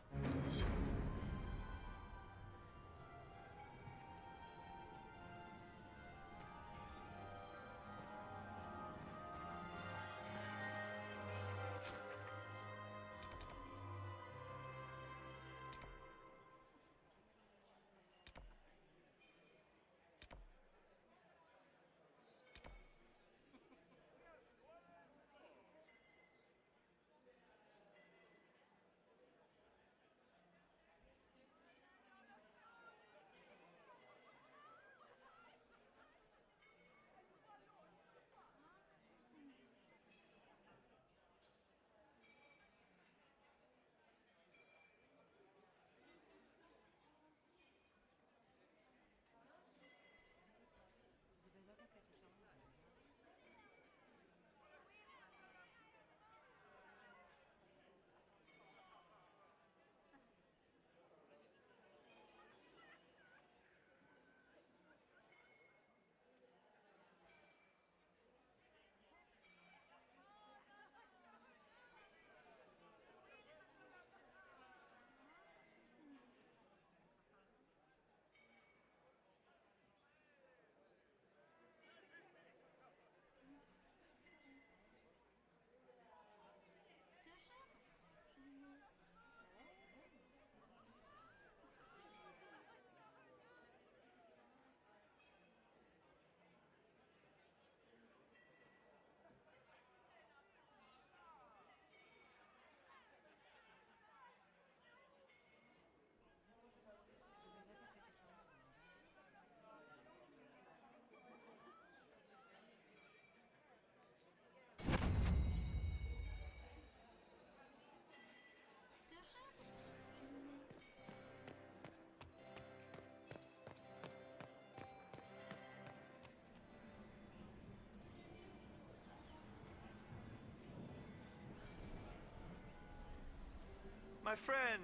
My friend,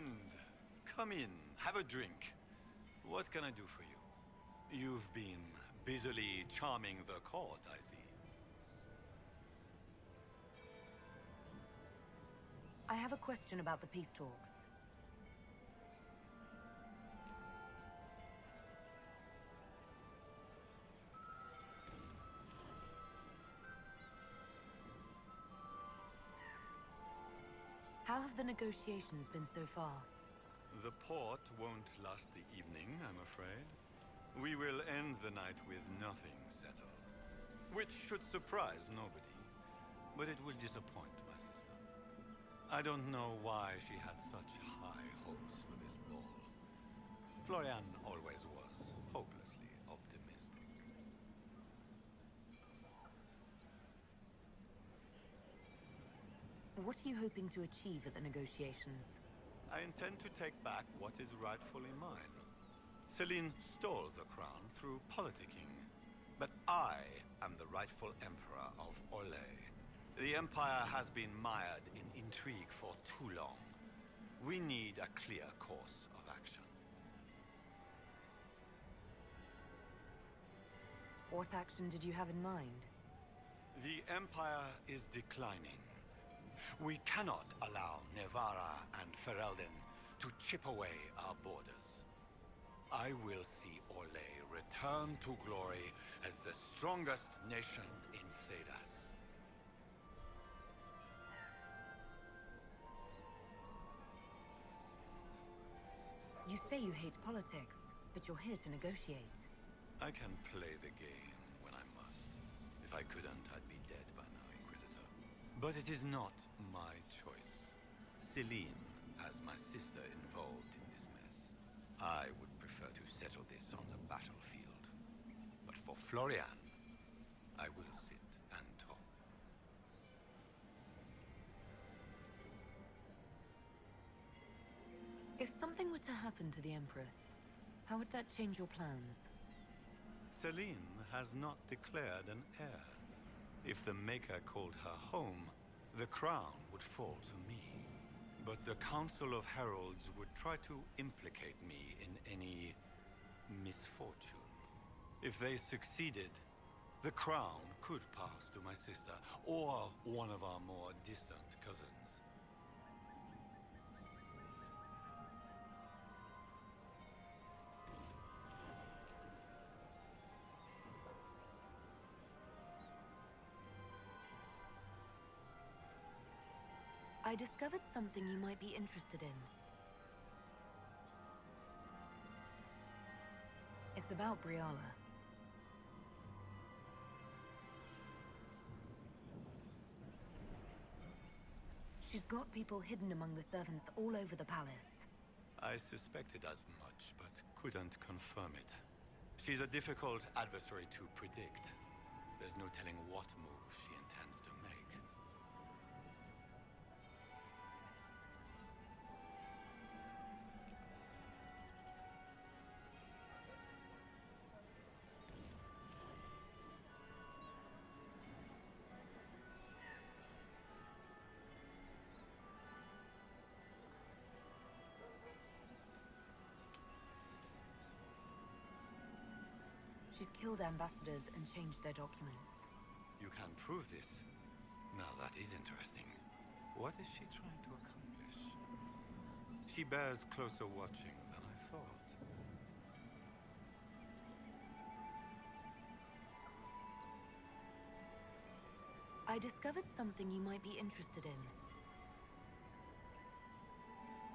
come in, have a drink. What can I do for you? You've been busily charming the court, I see. I have a question about the peace talks. How have the negotiations been so far? The port won't last the evening, I'm afraid. We will end the night with nothing settled. Which should surprise nobody, but it will disappoint my sister. I don't know why she had such high hopes for this ball. Florian always was hopelessly optimistic. What are you hoping to achieve at the negotiations? I intend to take back what is rightfully mine. Celine stole the crown through politicking, but I am the rightful emperor of Orlais. The Empire has been mired in intrigue for too long. We need a clear course of action. What action did you have in mind? The Empire is declining. We cannot allow Nevarra and Ferelden to chip away our borders. I will see Orlais return to glory as the strongest nation in Thedas. You say you hate politics, but you're here to negotiate. I can play the game when I must. If I couldn't, I'd be dead by now, Inquisitor. But it is not my choice. Celine has my sister involved in this mess. I would prefer to settle this on the battlefield. But for Florian, I will sit and talk. If something were to happen to the Empress, how would that change your plans? Celine has not declared an heir. If the Maker called her home, the crown would fall to me. But the Council of Heralds would try to implicate me in any misfortune. If they succeeded, the crown could pass to my sister, or one of our more distant cousins. I discovered something you might be interested in. It's about Briala. She's got people hidden among the servants all over the palace. I suspected as much, but couldn't confirm it. She's a difficult adversary to predict. There's no telling what move she intends to make. She's killed ambassadors and changed their documents. You can prove this? Now that is interesting. What is she trying to accomplish? She bears closer watching than I thought. I discovered something you might be interested in.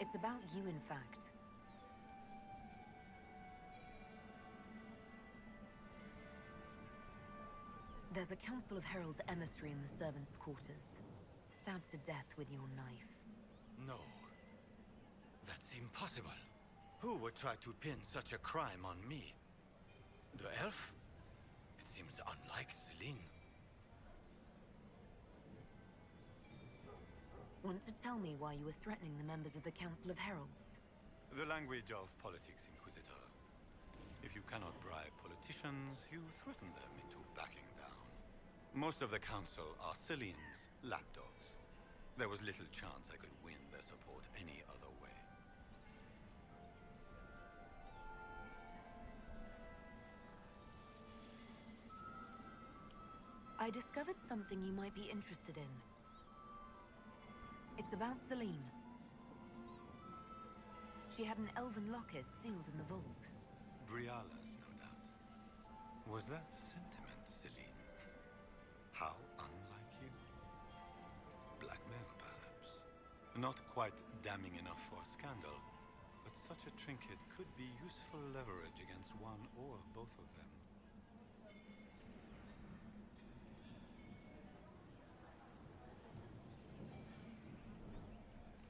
It's about you, in fact. There's a Council of Heralds emissary in the servants' quarters, stabbed to death with your knife. No. That's impossible. Who would try to pin such a crime on me? The elf? It seems unlike Celine. Want to tell me why you were threatening the members of the Council of Heralds? The language of politics, Inquisitor. If you cannot bribe politicians, you threaten them into backing down. Most of the Council are Celine's lapdogs. There was little chance I could win their support any other way. I discovered something you might be interested in. It's about Celine. She had an elven locket sealed in the vault. Briala's, no doubt. Was that sentiment, Celine? How unlike you? Blackmail, perhaps. Not quite damning enough for scandal, but such a trinket could be useful leverage against one or both of them.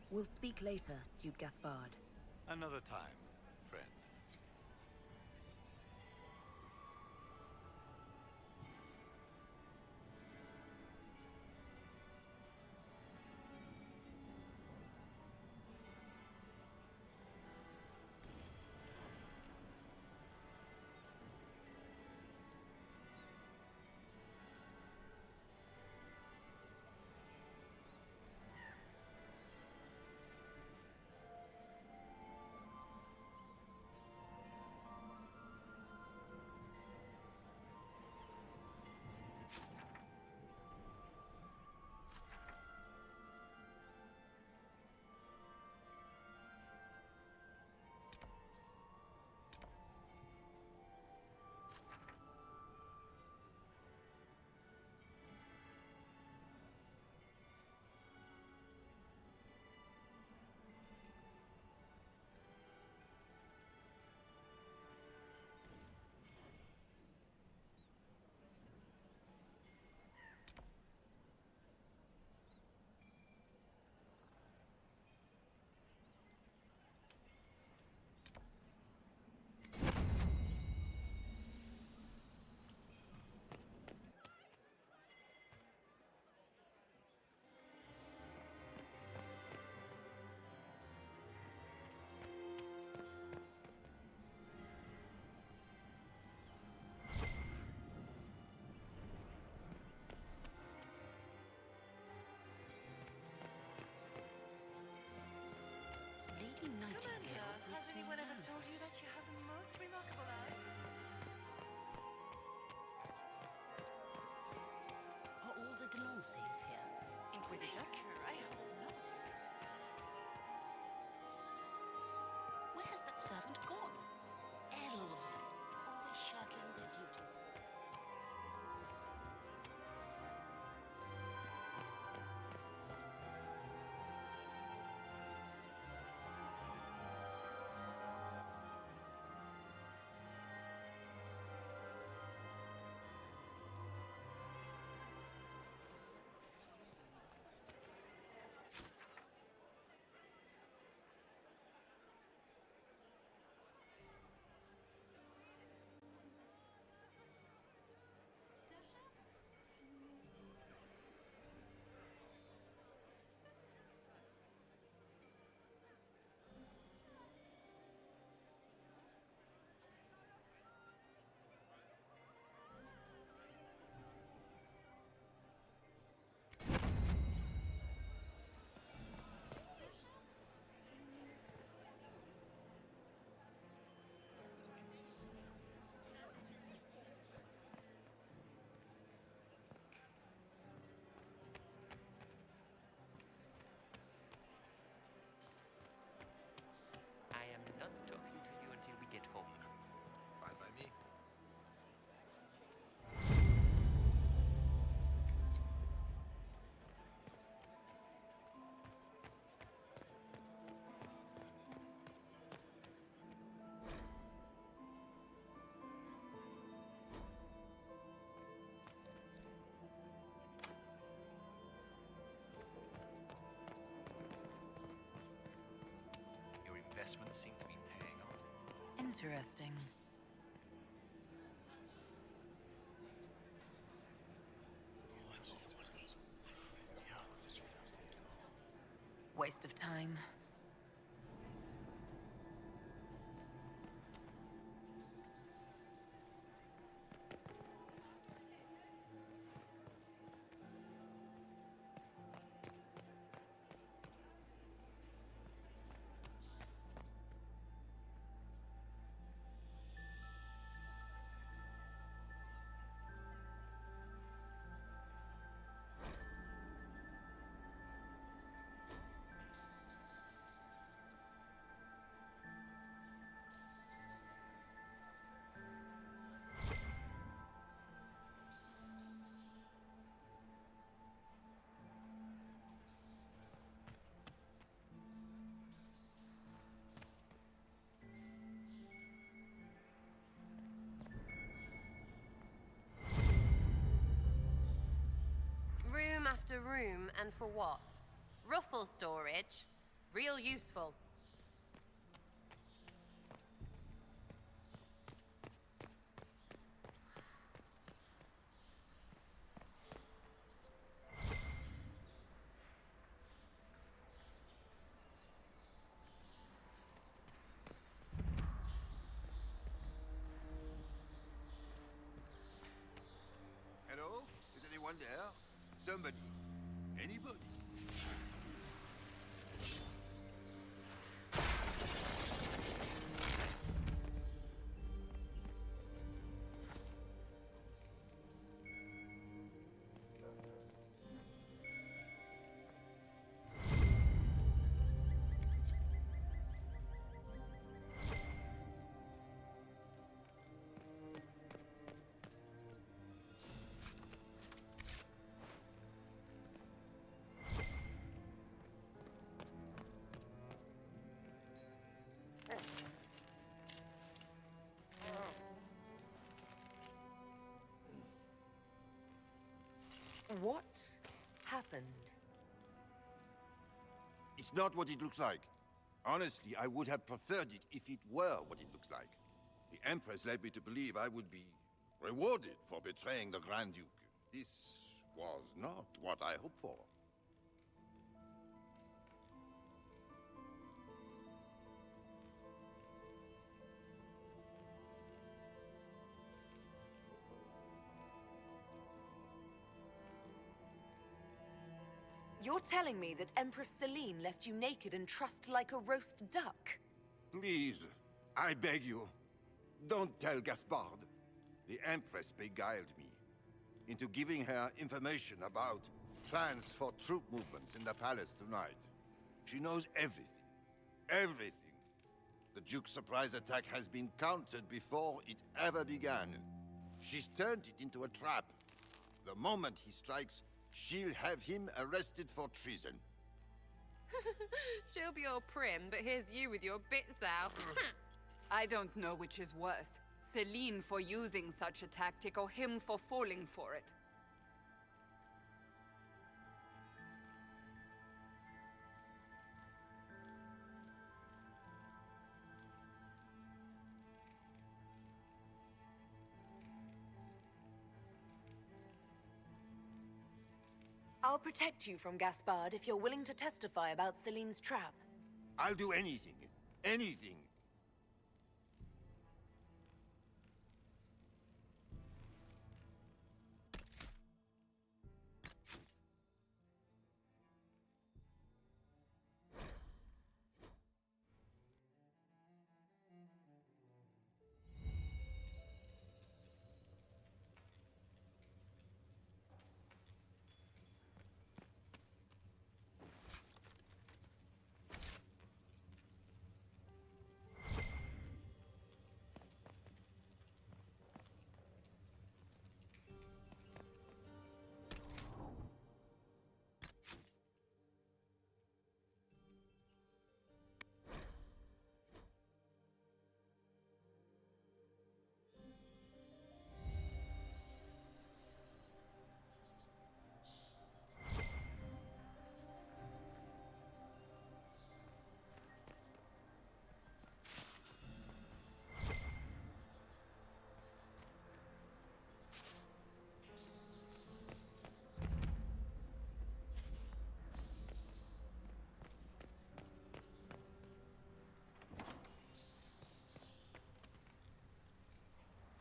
We'll speak later, Duke Gaspard. Another time, friend. Commander, has anyone ever told you that you have the most remarkable eyes? Are all the Delancey's here? Inquisitor? I hope not. Where has that servant gone? Elves, always shirking their duties. I am not talking to you until we get home. Fine by me. Your investments seem to be paying off. Interesting. Waste of time. Room after room, and for what? Ruffle storage? Real useful. Hello? Is anyone there? Somebody. Anybody? What happened? It's not what it looks like. Honestly, I would have preferred it if it were what it looks like. The Empress led me to believe I would be rewarded for betraying the Grand Duke. This was not what I hoped for. You're telling me that Empress Celine left you naked and trussed like a roast duck? Please, I beg you, don't tell Gaspard. The Empress beguiled me into giving her information about plans for troop movements in the palace tonight. She knows everything. Everything. The Duke's surprise attack has been countered before it ever began. She's turned it into a trap. The moment he strikes, she'll have him arrested for treason. She'll be all prim, but here's you with your bits out. I don't know which is worse. Celine for using such a tactic, or him for falling for it. I'll protect you from Gaspard if you're willing to testify about Celine's trap. I'll do anything. Anything.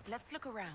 Let's look around.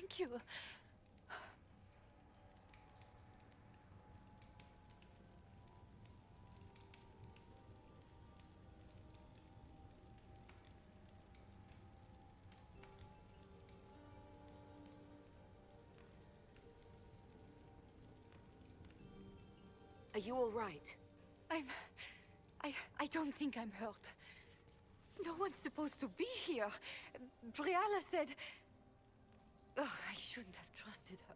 Thank you. Are you all right? I don't think I'm hurt. No one's supposed to be here. Briala said... Oh, I shouldn't have trusted her.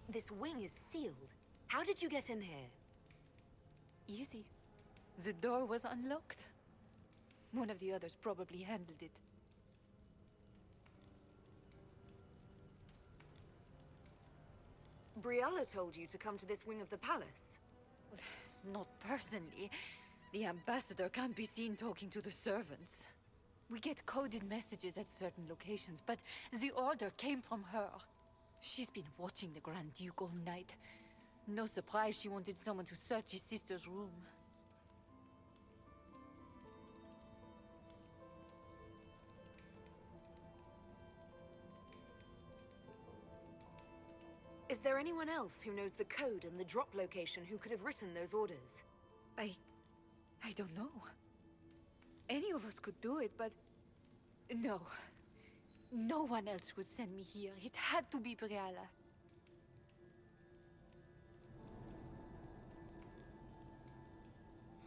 This wing is sealed. How did you get in here? Easy. The door was unlocked. One of the others probably handled it. Briala told you to come to this wing of the palace. Not personally. The ambassador can't be seen talking to the servants. We get coded messages at certain locations, but the order came from her. She's been watching the Grand Duke all night. No surprise she wanted someone to search his sister's room. Is there anyone else who knows the code and the drop location who could have written those orders? I don't know. Any of us could do it, but... No. No one else would send me here. It had to be Briala.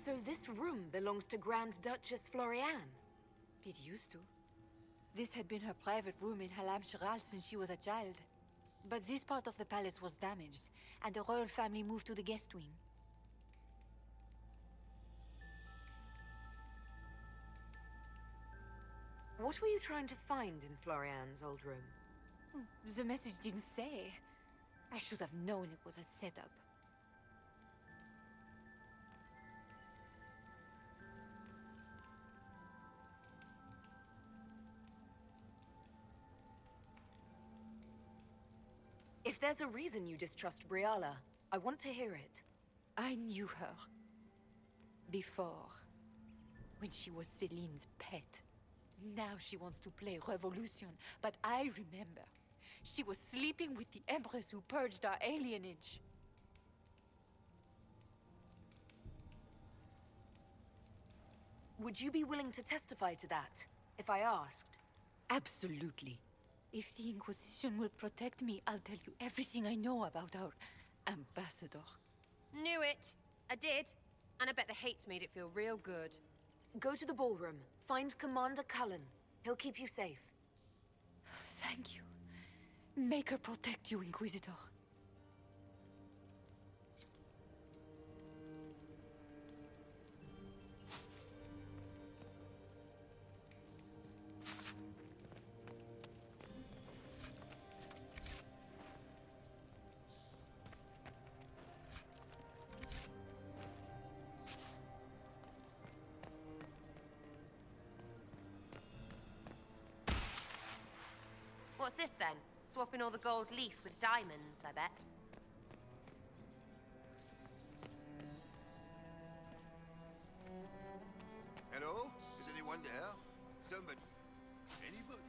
So this room belongs to Grand Duchess Floriane? It used to. This had been her private room in Halam Shiral since she was a child. But this part of the palace was damaged, and the royal family moved to the guest wing. What were you trying to find in Floriane's old room? The message didn't say. I should have known it was a setup. If there's a reason you distrust Briala, I want to hear it. I knew her. Before. When she was Celine's pet. Now she wants to play revolution, but I remember. She was sleeping with the Empress who purged our alienage. Would you be willing to testify to that, if I asked? Absolutely. If the Inquisition will protect me, I'll tell you everything I know about our ambassador. Knew it. I did. And I bet the hate's made it feel real good. Go to the ballroom. Find Commander Cullen. He'll keep you safe. Thank you. Make her protect you, Inquisitor. What's this then? Swapping all the gold leaf with diamonds, I bet. Hello? Is anyone there? Somebody. Anybody?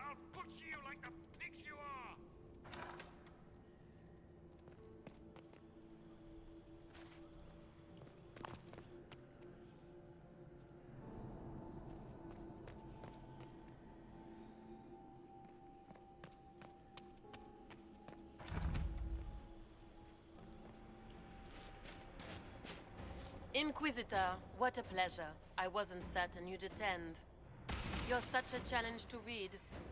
I'll butcher you like the pigs you are! Inquisitor, what a pleasure. I wasn't certain you'd attend. You're such a challenge to read.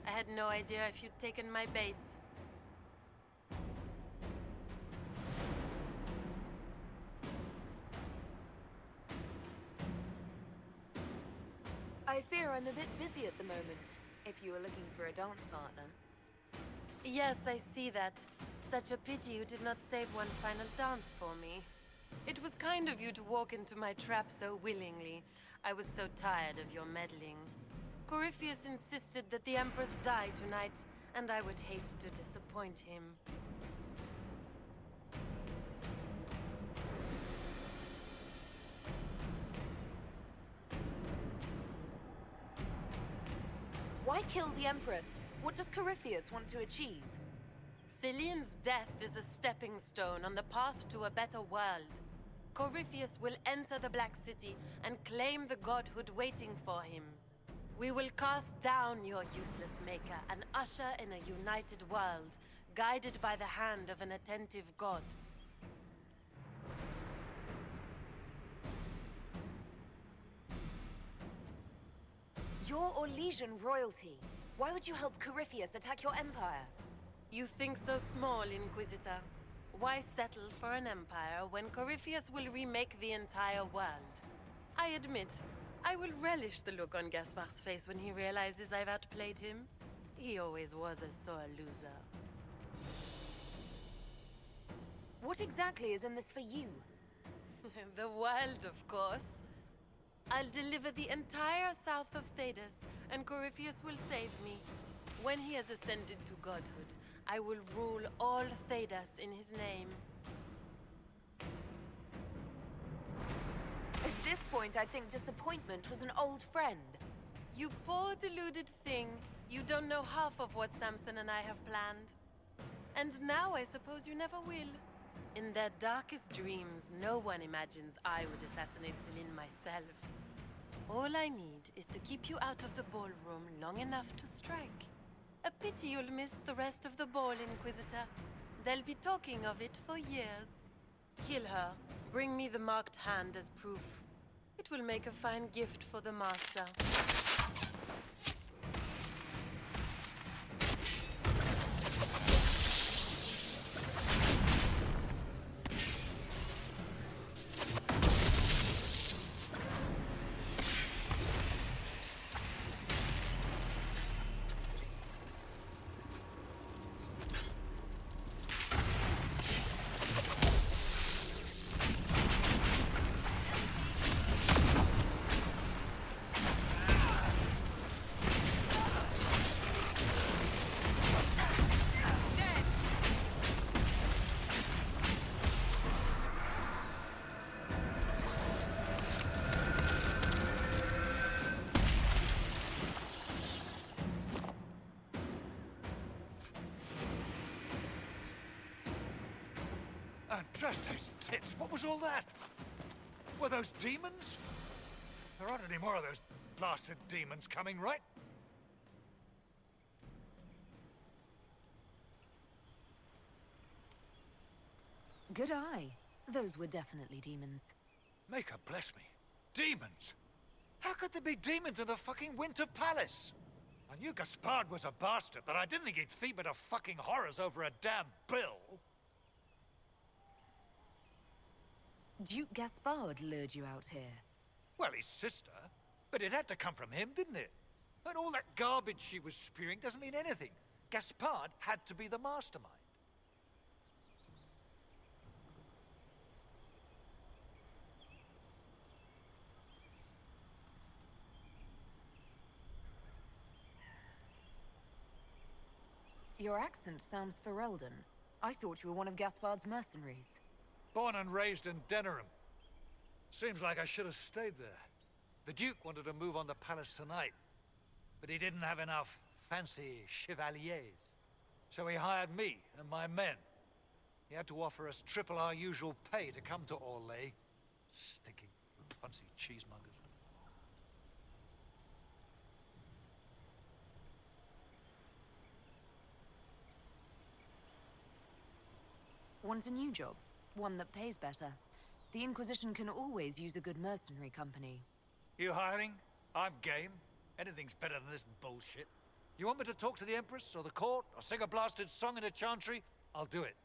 I had no idea if you'd taken my bait. I fear I'm a bit busy at the moment, if you were looking for a dance partner. Yes, I see that. Such a pity you did not save one final dance for me. It was kind of you to walk into my trap so willingly. I was so tired of your meddling. Corypheus insisted that the Empress die tonight, and I would hate to disappoint him. Why kill the Empress? What does Corypheus want to achieve? Celine's death is a stepping stone on the path to a better world. Corypheus will enter the Black City and claim the godhood waiting for him. We will cast down your useless maker and usher in a united world, guided by the hand of an attentive god. You're Orlesian royalty. Why would you help Corypheus attack your empire? You think so small, Inquisitor. Why settle for an empire when Corypheus will remake the entire world? I admit, I will relish the look on Gaspard's face when he realizes I've outplayed him. He always was a sore loser. What exactly is in this for you? The world, of course. I'll deliver the entire south of Thedas, and Corypheus will save me. When he has ascended to godhood, I will rule all Thedas in his name. At this point, I think disappointment was an old friend. You poor deluded thing. You don't know half of what Samson and I have planned. And now I suppose you never will. In their darkest dreams, no one imagines I would assassinate Celine myself. All I need is to keep you out of the ballroom long enough to strike. A pity you'll miss the rest of the ball, Inquisitor. They'll be talking of it for years. Kill her. Bring me the marked hand as proof. It will make a fine gift for the Master. Andraste's tits, what was all that? Were those demons? There aren't any more of those blasted demons coming, right? Good eye. Those were definitely demons. Maker bless me. Demons? How could there be demons in the fucking Winter Palace? I knew Gaspard was a bastard, but I didn't think he'd feed me to fucking horrors over a damn bill. Duke Gaspard lured you out here. Well, his sister. But it had to come from him, didn't it? And all that garbage she was spewing doesn't mean anything. Gaspard had to be the mastermind. Your accent sounds Ferelden. I thought you were one of Gaspard's mercenaries. Born and raised in Denerim. Seems like I should have stayed there. The Duke wanted to move on the palace tonight, but he didn't have enough fancy chevaliers. So he hired me and my men. He had to offer us triple our usual pay to come to Orlais. Stinking, punsy cheesemongers. Want a new job? One that pays better. The Inquisition can always use a good mercenary company. You hiring? I'm game. Anything's better than this bullshit. You want me to talk to the Empress or the court or sing a blasted song in a chantry? I'll do it.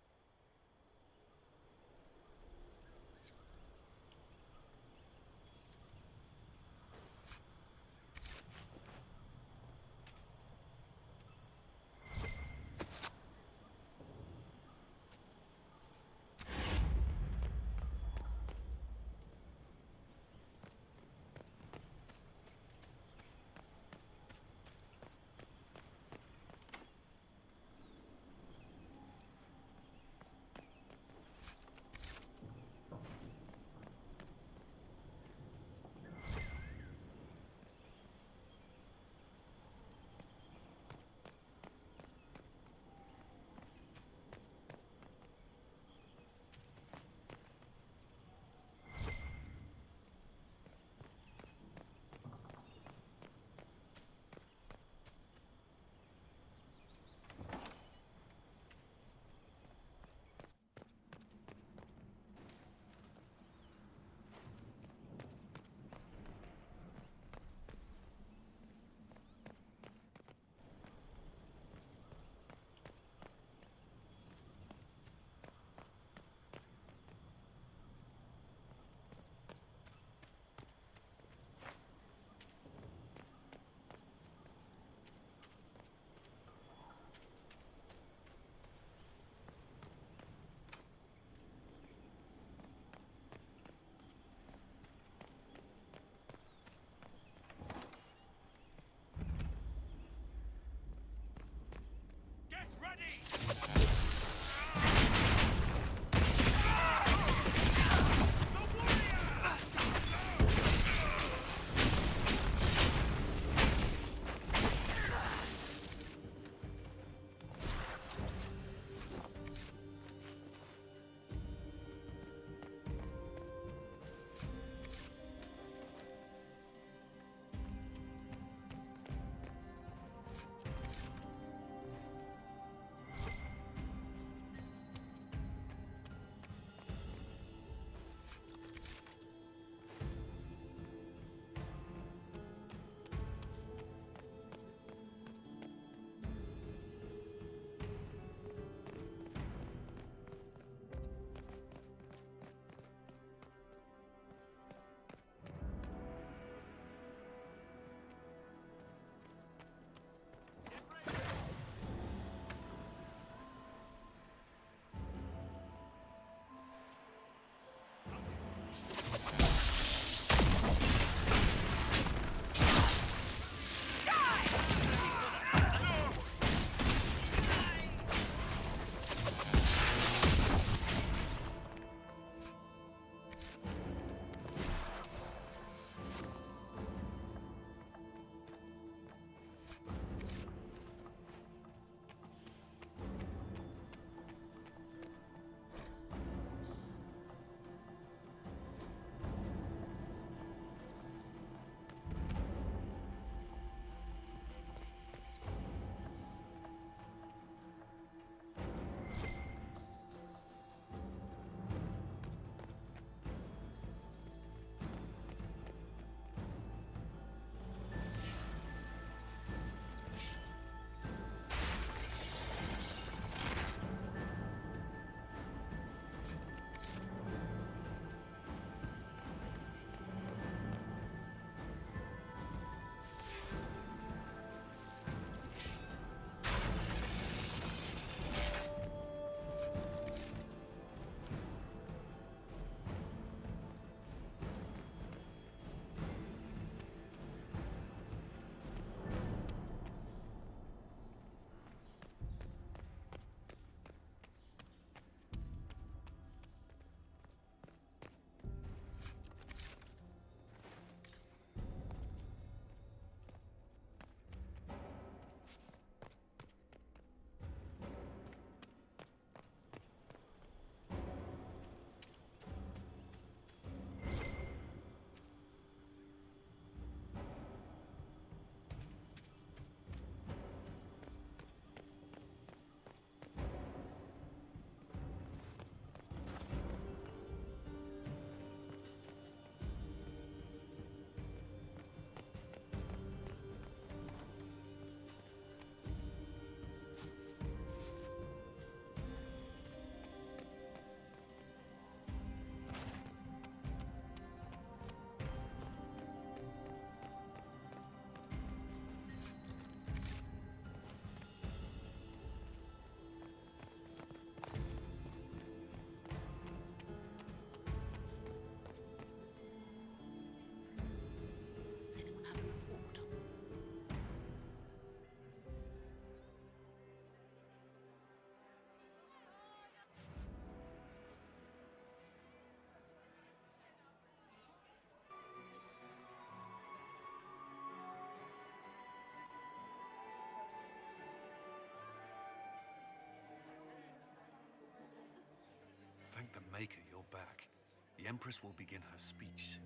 Maker, you're back. The Empress will begin her speech soon.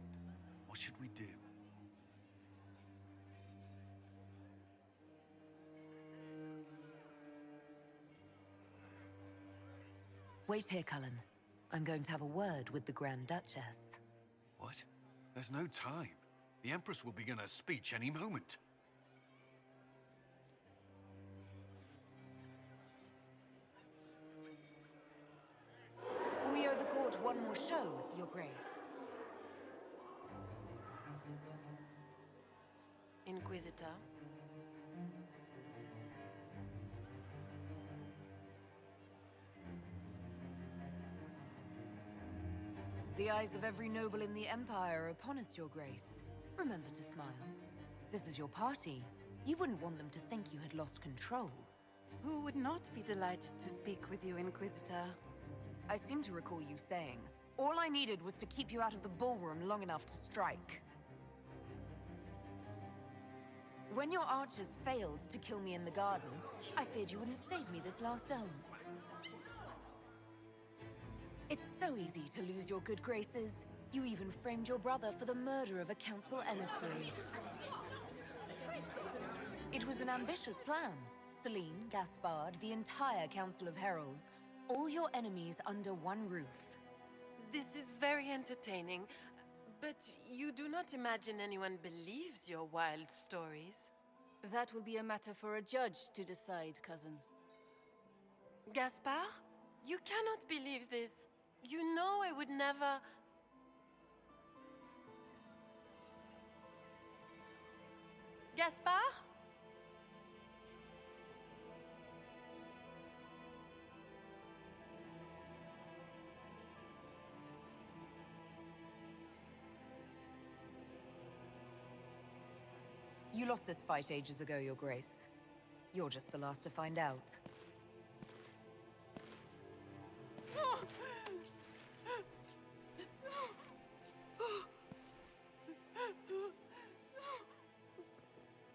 What should we do? Wait here, Cullen. I'm going to have a word with the Grand Duchess. What? There's no time. The Empress will begin her speech any moment. We owe the court one more show, Your Grace. Inquisitor? The eyes of every noble in the Empire are upon us, Your Grace. Remember to smile. This is your party. You wouldn't want them to think you had lost control. Who would not be delighted to speak with you, Inquisitor? I seem to recall you saying, all I needed was to keep you out of the ballroom long enough to strike. When your archers failed to kill me in the garden, I feared you wouldn't save me this last dance. It's so easy to lose your good graces. You even framed your brother for the murder of a council emissary. It was an ambitious plan. Celine, Gaspard, the entire Council of Heralds, all your enemies under one roof. This is very entertaining, but you do not imagine anyone believes your wild stories? That will be a matter for a judge to decide, cousin. Gaspard? You cannot believe this. You know I would never... Gaspard? You lost this fight ages ago, Your Grace. You're just the last to find out.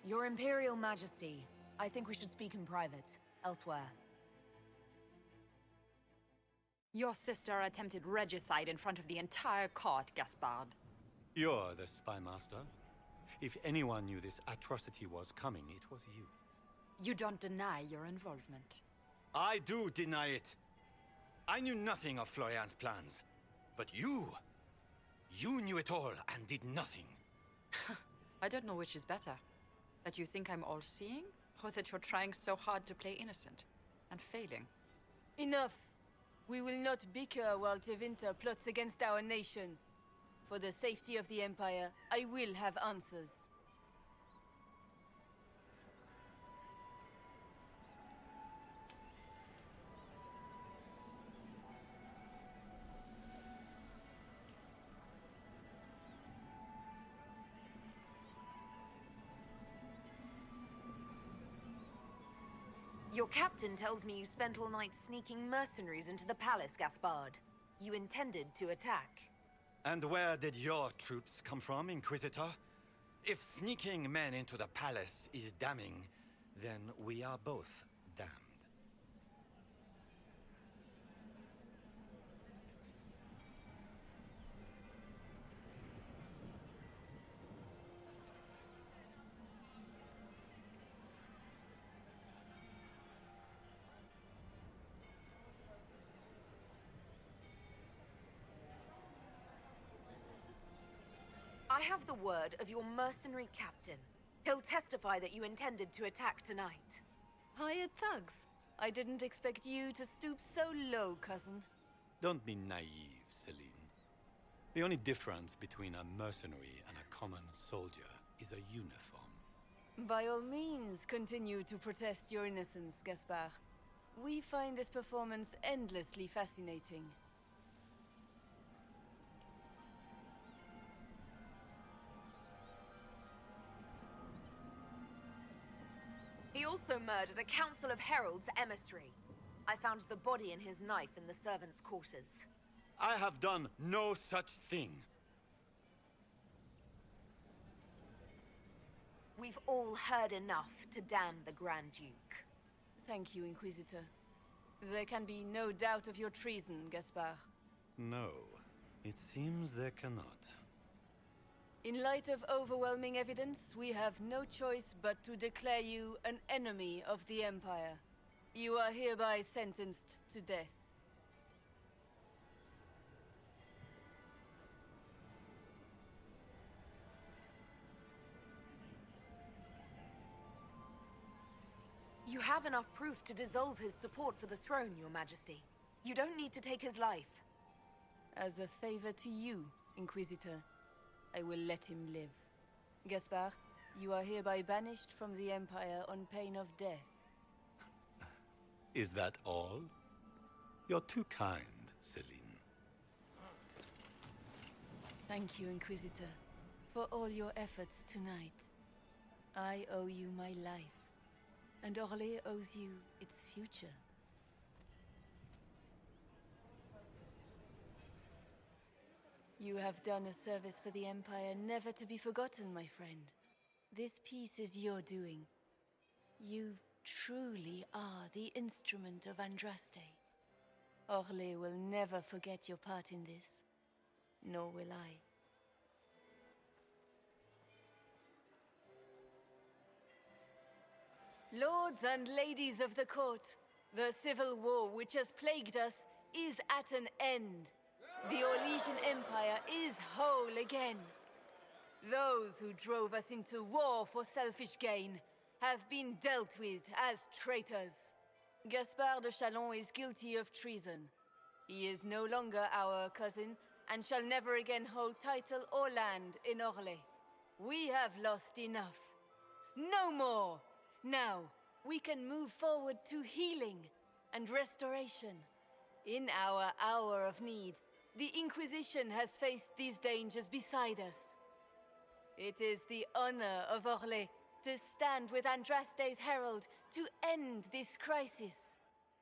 Your Imperial Majesty, I think we should speak in private, elsewhere. Your sister attempted regicide in front of the entire court, Gaspard. You're the spy master. If anyone knew this atrocity was coming, it was you. You don't deny your involvement. I do deny it. I knew nothing of Florian's plans. But you knew it all and did nothing. I don't know which is better. That you think I'm all-seeing, or that you're trying so hard to play innocent and failing? Enough! We will not bicker while Tevinter plots against our nation. For the safety of the Empire, I will have answers. Your captain tells me you spent all night sneaking mercenaries into the palace, Gaspard. You intended to attack. And where did your troops come from, Inquisitor? If sneaking men into the palace is damning, then we are both damned. I have the word of your mercenary captain. He'll testify that you intended to attack tonight. Hired thugs. I didn't expect you to stoop so low, cousin. Don't be naive, Celine. The only difference between a mercenary and a common soldier is a uniform. By all means, continue to protest your innocence, Gaspard. We find this performance endlessly fascinating. He also murdered a Council of Heralds emissary. I found the body and his knife in the servants' quarters. I have done no such thing. We've all heard enough to damn the Grand Duke. Thank you, Inquisitor. There can be no doubt of your treason, Gaspard. No, it seems there cannot. In light of overwhelming evidence, we have no choice but to declare you an enemy of the Empire. You are hereby sentenced to death. You have enough proof to dissolve his support for the throne, Your Majesty. You don't need to take his life. As a favor to you, Inquisitor, I will let him live. Gaspard, you are hereby banished from the Empire on pain of death. Is that all? You're too kind, Celine. Thank you, Inquisitor, for all your efforts tonight. I owe you my life, and Orlais owes you its future. You have done a service for the Empire never to be forgotten, my friend. This piece is your doing. You truly are the instrument of Andraste. Orlais will never forget your part in this, nor will I. Lords and ladies of the court, the civil war which has plagued us is at an end. The Orlesian Empire is whole again. Those who drove us into war for selfish gain have been dealt with as traitors. Gaspard de Chalon is guilty of treason. He is no longer our cousin and shall never again hold title or land in Orlais. We have lost enough. No more! Now, we can move forward to healing and restoration. In our hour of need, the Inquisition has faced these dangers beside us. It is the honor of Orlais to stand with Andraste's herald to end this crisis.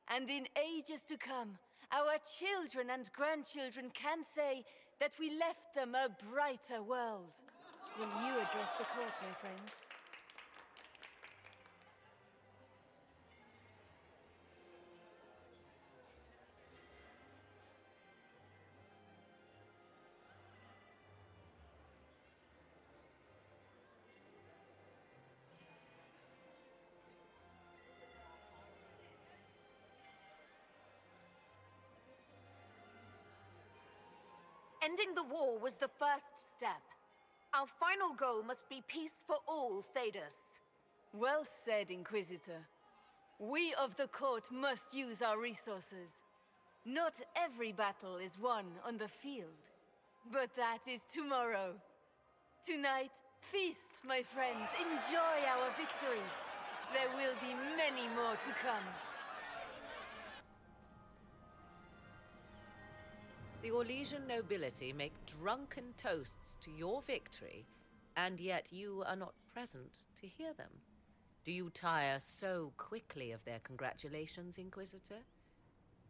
And in ages to come, our children and grandchildren can say that we left them a brighter world. Will you address the court, my friend? Ending the war was the first step. Our final goal must be peace for all, Thedas. Well said, Inquisitor. We of the court must use our resources. Not every battle is won on the field, but that is tomorrow. Tonight, feast, my friends. Enjoy our victory. There will be many more to come. The Orlesian nobility make drunken toasts to your victory, and yet you are not present to hear them. Do you tire so quickly of their congratulations, Inquisitor?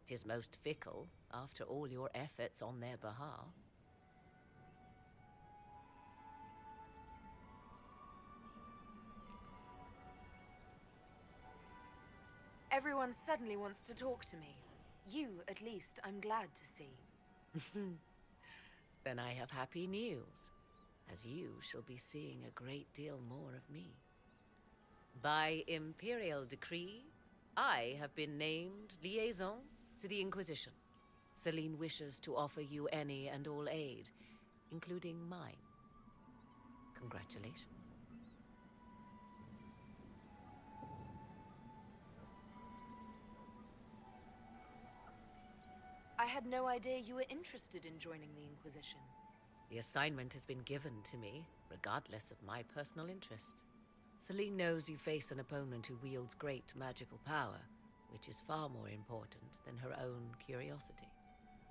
'Tis most fickle, after all your efforts on their behalf. Everyone suddenly wants to talk to me. You, at least, I'm glad to see. Then I have happy news, as you shall be seeing a great deal more of me. By imperial decree, I have been named liaison to the Inquisition. Celine wishes to offer you any and all aid, including mine. Congratulations. I had no idea you were interested in joining the Inquisition. The assignment has been given to me, regardless of my personal interest. Celine knows you face an opponent who wields great magical power, which is far more important than her own curiosity.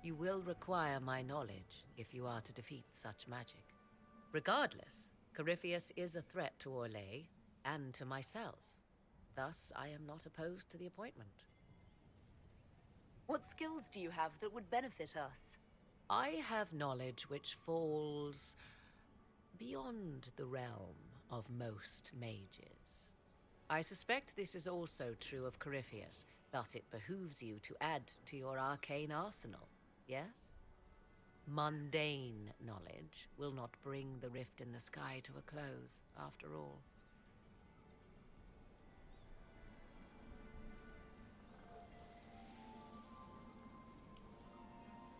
You will require my knowledge if you are to defeat such magic. Regardless, Corypheus is a threat to Orlais and to myself. Thus, I am not opposed to the appointment. What skills do you have that would benefit us? I have knowledge which falls beyond the realm of most mages. I suspect this is also true of Corypheus, thus it behooves you to add to your arcane arsenal, yes? Mundane knowledge will not bring the rift in the sky to a close, after all.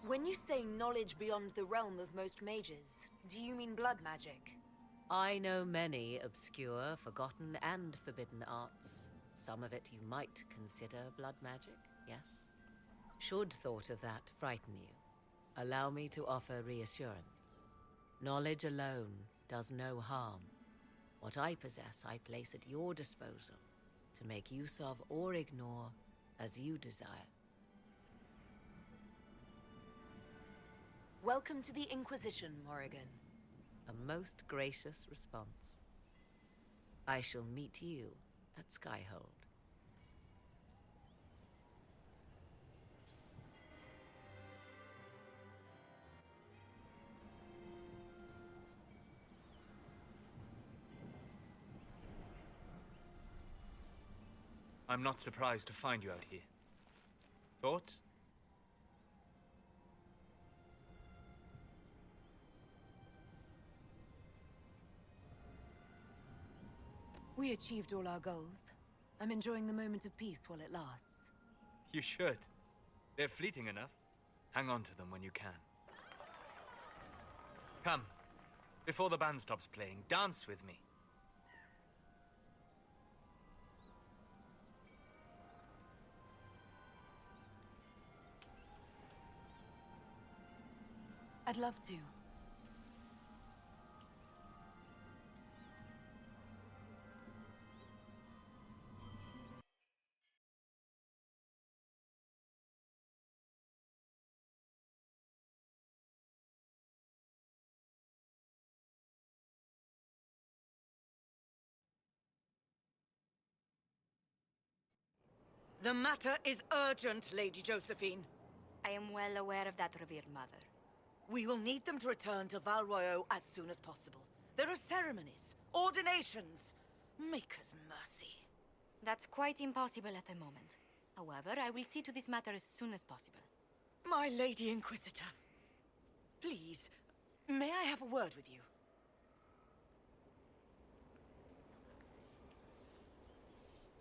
When you say knowledge beyond the realm of most mages, do you mean blood magic? I know many obscure, forgotten, and forbidden arts. Some of it you might consider blood magic, yes? Should thought of that frighten you, allow me to offer reassurance. Knowledge alone does no harm. What I possess, I place at your disposal to make use of or ignore as you desire. Welcome to the Inquisition, Morrigan. A most gracious response. I shall meet you at Skyhold. I'm not surprised to find you out here. Thoughts? We achieved all our goals. I'm enjoying the moment of peace while it lasts. You should. They're fleeting enough. Hang on to them when you can. Come. Before the band stops playing, dance with me. I'd love to. The matter is urgent, Lady Josephine. I am well aware of that, revered mother. We will need them to return to Val Royeaux as soon as possible. There are ceremonies, ordinations. Maker's mercy. That's quite impossible at the moment. However, I will see to this matter as soon as possible. My Lady Inquisitor. Please, may I have a word with you?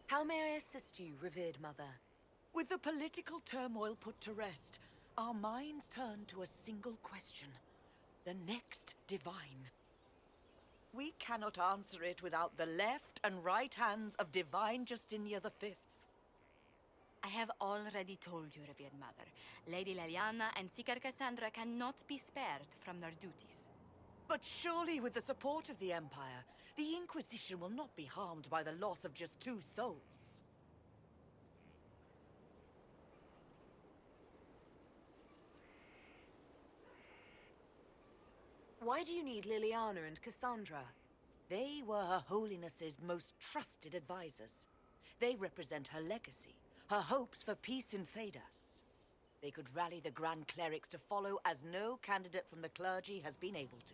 How may I assist you, revered mother? With the political turmoil put to rest, our minds turn to a single question. The next divine. We cannot answer it without the left and right hands of Divine Justinia V. I have already told you, revered mother. Lady Leliana and Seeker Cassandra cannot be spared from their duties. But surely with the support of the Empire, the Inquisition will not be harmed by the loss of just 2 souls. Why do you need Liliana and Cassandra? They were Her Holiness's most trusted advisors. They represent her legacy, her hopes for peace in Thedas. They could rally the Grand Clerics to follow as no candidate from the clergy has been able to.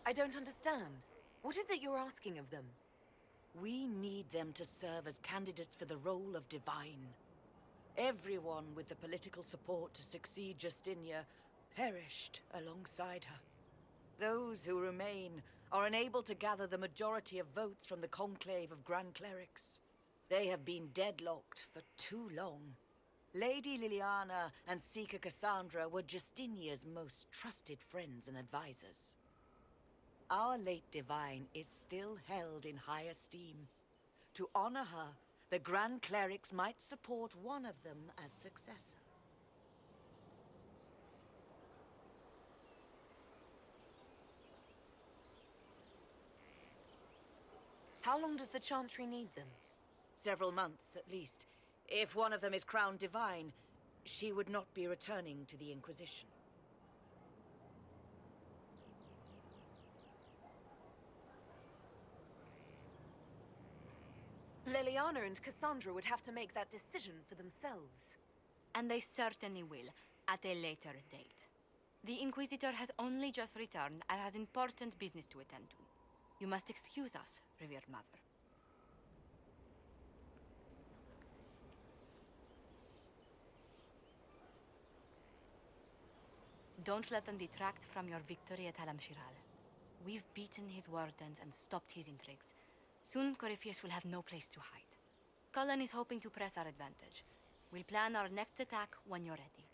I don't understand. What is it you're asking of them? We need them to serve as candidates for the role of Divine. Everyone with the political support to succeed Justinia perished alongside her. Those who remain are unable to gather the majority of votes from the conclave of Grand Clerics. They have been deadlocked for too long. Lady Liliana and Seeker Cassandra were Justinia's most trusted friends and advisors. Our late Divine is still held in high esteem. To honor her, the Grand Clerics might support one of them as successor. How long does the Chantry need them? Several months, at least. If one of them is crowned Divine, she would not be returning to the Inquisition. Liliana and Cassandra would have to make that decision for themselves. And they certainly will, at a later date. The Inquisitor has only just returned and has important business to attend to. You must excuse us, revered mother. Don't let them detract from your victory at Alam-Shiral. We've beaten his wardens and stopped his intrigues. Soon, Corypheus will have no place to hide. Cullen is hoping to press our advantage. We'll plan our next attack when you're ready.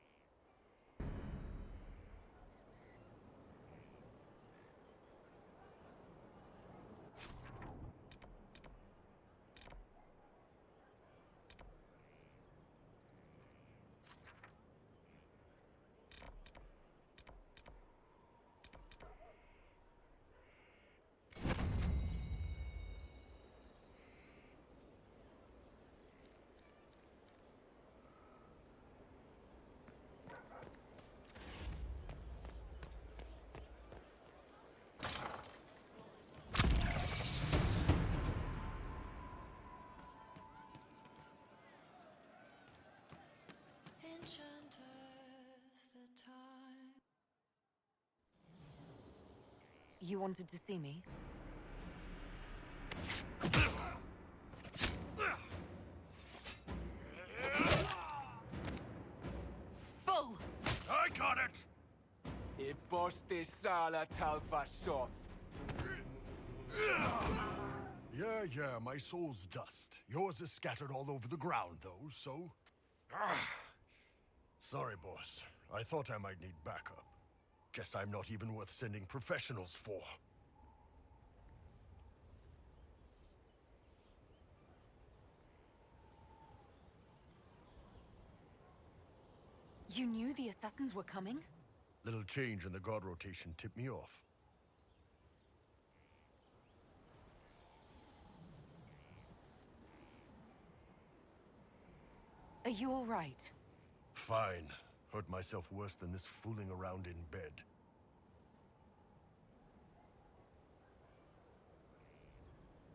You wanted to see me? Bull! I got it! Iposte sala talfashoth. Yeah, my soul's dust. Yours is scattered all over the ground, though, so... Sorry, boss. I thought I might need backup. Guess I'm not even worth sending professionals for. You knew the assassins were coming? Little change in the guard rotation tipped me off. Are you all right? Fine. Hurt myself worse than this fooling around in bed.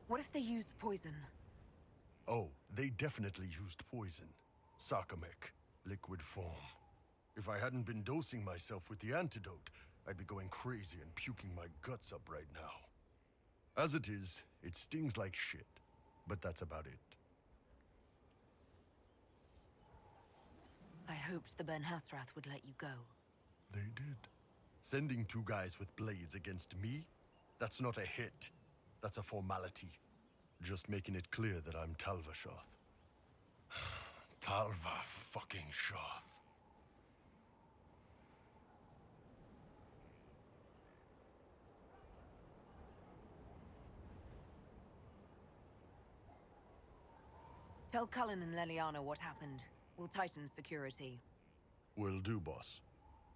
What if they used poison? Oh, they definitely used poison. Sarcomec, liquid form. If I hadn't been dosing myself with the antidote, I'd be going crazy and puking my guts up right now. As it is, it stings like shit. But that's about it. I hoped the Ben Hasrath would let you go. They did. Sending 2 guys with blades against me? That's not a hit. That's a formality. Just making it clear that I'm Talvashoth. Talva fucking Shoth. Tell Cullen and Leliana what happened. We'll tighten security. Will do, boss.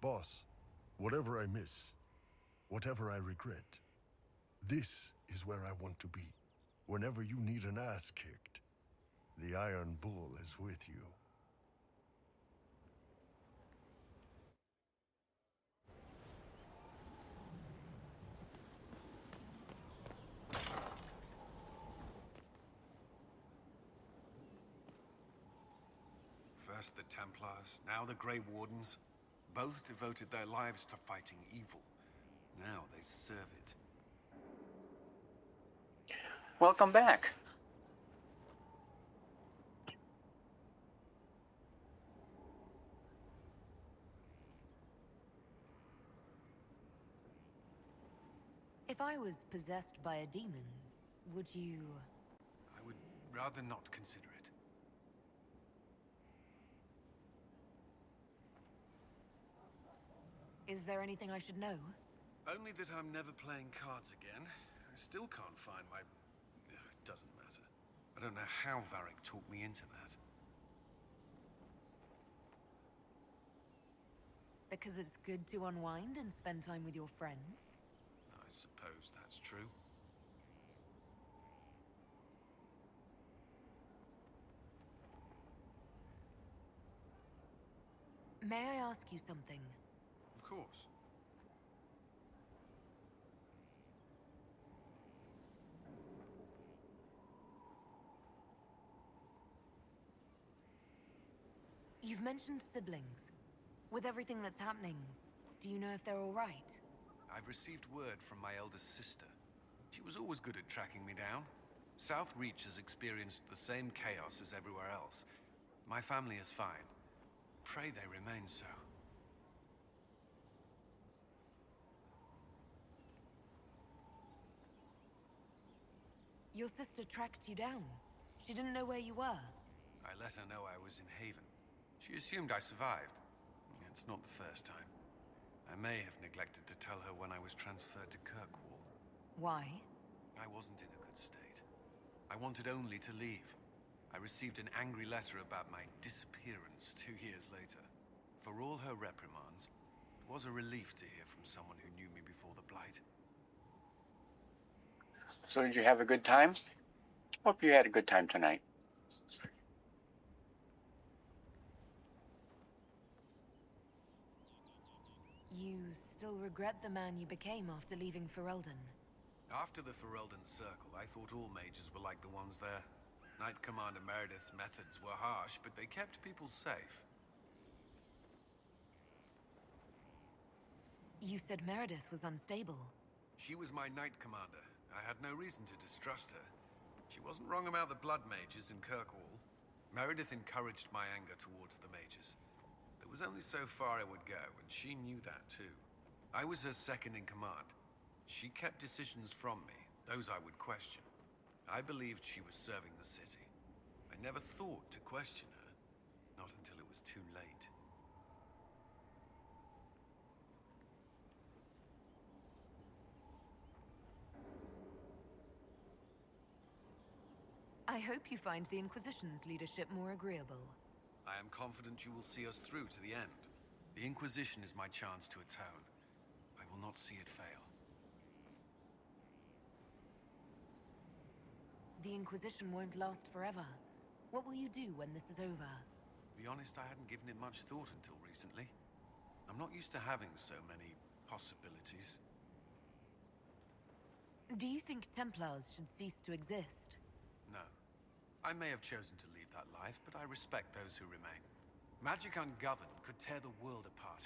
Boss, whatever I miss, whatever I regret, this is where I want to be. Whenever you need an ass kicked, the Iron Bull is with you. First the Templars, now the Grey Wardens. Both devoted their lives to fighting evil. Now they serve it. Welcome back. If I was possessed by a demon, would you... I would rather not consider it. Is there anything I should know? Only that I'm never playing cards again. I still can't find my... It doesn't matter. I don't know how Varric talked me into that. Because it's good to unwind and spend time with your friends? I suppose that's true. May I ask you something? Of course. You've mentioned siblings. With everything that's happening, do you know if they're all right? I've received word from my eldest sister. She was always good at tracking me down. South Reach has experienced the same chaos as everywhere else. My family is fine. Pray they remain so. Your sister tracked you down. She didn't know where you were. I let her know I was in Haven. She assumed I survived. It's not the first time. I may have neglected to tell her when I was transferred to Kirkwall. Why? I wasn't in a good state. I wanted only to leave. I received an angry letter about my disappearance 2 years later. For all her reprimands, it was a relief to hear from someone who knew me before the Blight. So did you have a good time? Hope you had a good time tonight. You still regret the man you became after leaving Ferelden? After the Ferelden Circle, I thought all mages were like the ones there. Knight Commander Meredith's methods were harsh, but they kept people safe. You said Meredith was unstable. She was my Knight Commander. I had no reason to distrust her. She wasn't wrong about the Blood Mages in Kirkwall. Meredith encouraged my anger towards the mages. There was only so far I would go, and she knew that too. I was her second in command. She kept decisions from me, those I would question. I believed she was serving the city. I never thought to question her, not until it was too late. I hope you find the Inquisition's leadership more agreeable. I am confident you will see us through to the end. The Inquisition is my chance to atone. I will not see it fail. The Inquisition won't last forever. What will you do when this is over? To be honest, I hadn't given it much thought until recently. I'm not used to having so many possibilities. Do you think Templars should cease to exist? No. I may have chosen to leave that life, but I respect those who remain. Magic ungoverned could tear the world apart.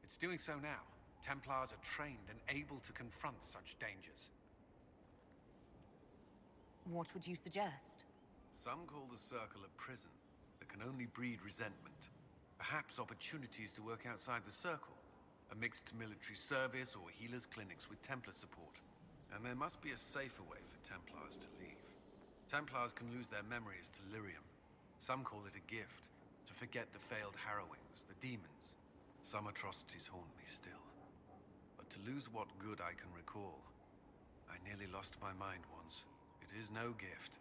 It's doing so now. Templars are trained and able to confront such dangers. What would you suggest? Some call the Circle a prison that can only breed resentment. Perhaps opportunities to work outside the Circle. A mixed military service or healers' clinics with Templar support. And there must be a safer way for Templars to leave. Templars can lose their memories to Lyrium. Some call it a gift, to forget the failed harrowings, the demons. Some atrocities haunt me still. But to lose what good I can recall, I nearly lost my mind once. It is no gift.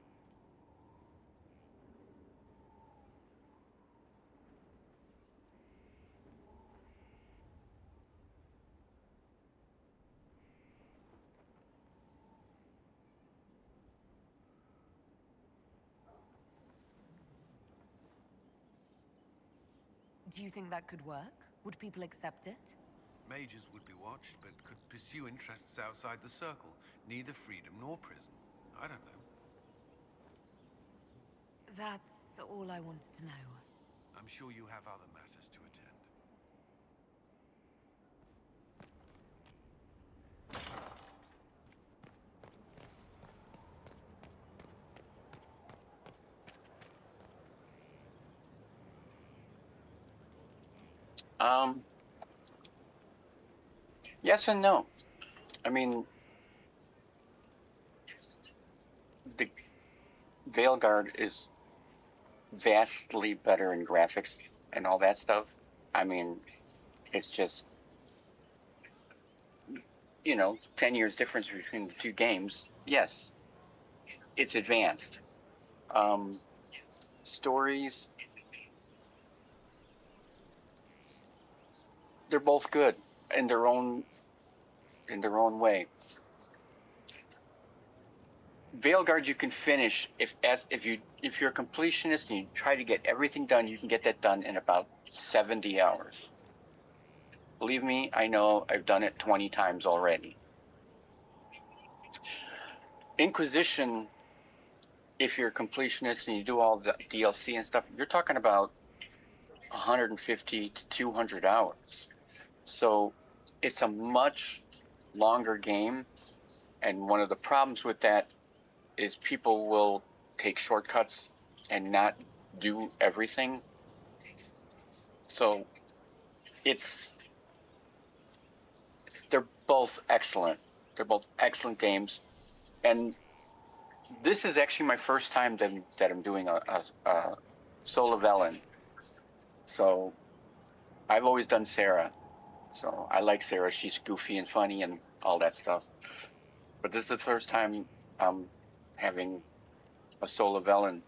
Do you think that could work? Would people accept it? Mages would be watched, but could pursue interests outside the Circle. Neither freedom nor prison. I don't know. That's all I wanted to know. I'm sure you have other matters to attend. Yes and no. I mean, the Veilguard is vastly better in graphics and all that stuff. I mean, it's just, 10 years difference between the two games. Yes, it's advanced. Stories, they're both good in their own way. Veilguard you can finish if you're a completionist and you try to get everything done, you can get that done in about 70 hours. Believe me, I know, I've done it 20 times already. Inquisition, if you're a completionist and you do all the DLC and stuff, you're talking about 150 to 200 hours. So it's a much longer game, And one of the problems with that is people will take shortcuts and not do everything. So they're both excellent. They're both excellent games. And this is actually my first time that I'm doing a Soul of Ellen. So I've always done Sarah. So I like Sarah. She's goofy and funny and all that stuff. But this is the first time I'm having a Soul of Ellen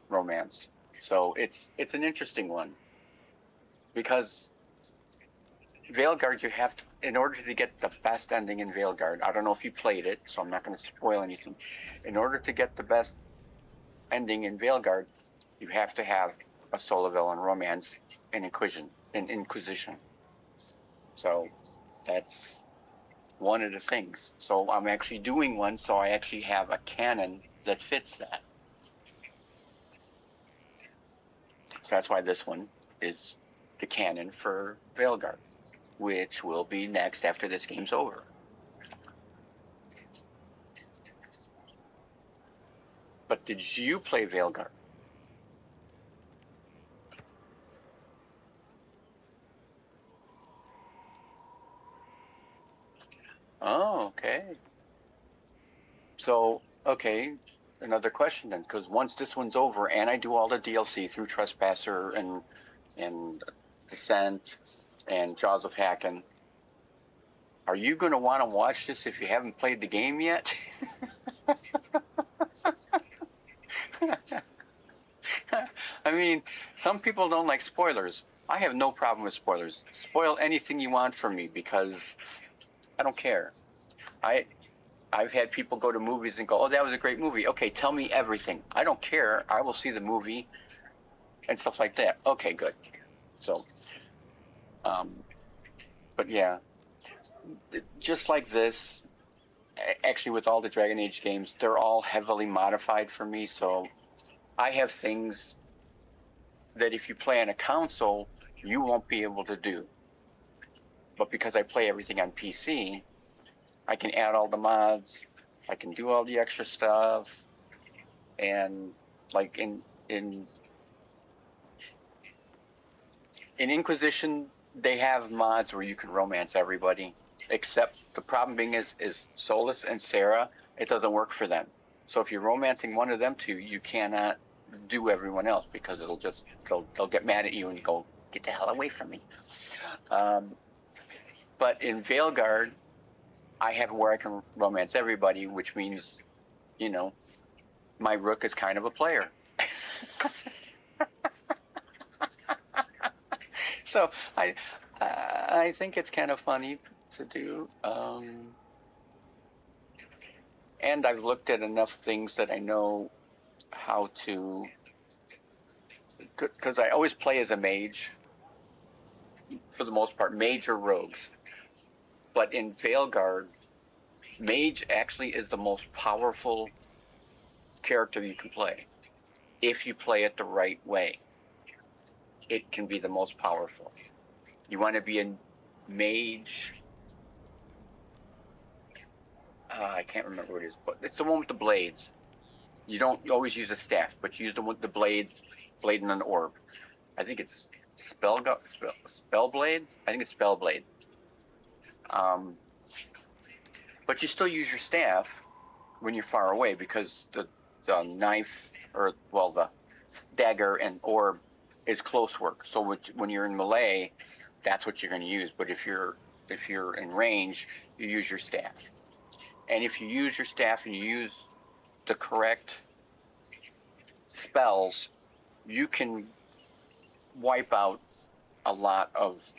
romance. So it's an interesting one. Because Veilguard, you have to, in order to get the best ending in Veilguard, I don't know if you played it, so I'm not going to spoil anything. In order to get the best ending in Veilguard, you have to have a Soul of Ellen romance in Inquisition. So that's one of the things. So I'm actually doing one, so I actually have a canon that fits that. So that's why this one is the canon for Veilguard, which will be next after this game's over. But did you play Veilguard? Oh, okay. So, okay, another question then, because once this one's over and I do all the DLC through Trespasser and Descent and Jaws of Hacken, are you going to want to watch this if you haven't played the game yet? I mean, some people don't like spoilers. I have no problem with spoilers. Spoil anything you want from me because I don't care. I've had people go to movies and go, oh, that was a great movie. Okay, tell me everything. I don't care. I will see the movie and stuff like that. Okay, good. So, but yeah, just like this, actually with all the Dragon Age games, they're all heavily modified for me. So I have things that if you play on a console, you won't be able to do. But because I play everything on PC, I can add all the mods, I can do all the extra stuff, and like in Inquisition, they have mods where you can romance everybody, except the problem being is Solus and Sarah, it doesn't work for them. So if you're romancing one of them two, you cannot do everyone else because they'll get mad at you and go, get the hell away from me. But in Veilguard, I have where I can romance everybody, which means, you know, my rook is kind of a player. So I think it's kind of funny to do. And I've looked at enough things that I know how to, because I always play as a mage, for the most part, mage or rogue. But in Veilguard, mage actually is the most powerful character you can play. If you play it the right way, it can be the most powerful. You want to be a mage, I can't remember what it is, but it's the one with the blades. You don't always use a staff, but you use the one with the blades, blade and an orb. I think it's Spellblade? I think it's Spellblade. But you still use your staff when you're far away because the knife, or well, the dagger and orb is close work. So when you're in melee, that's what you're going to use. But if you're in range, you use your staff. And if you use your staff and you use the correct spells, you can wipe out a lot of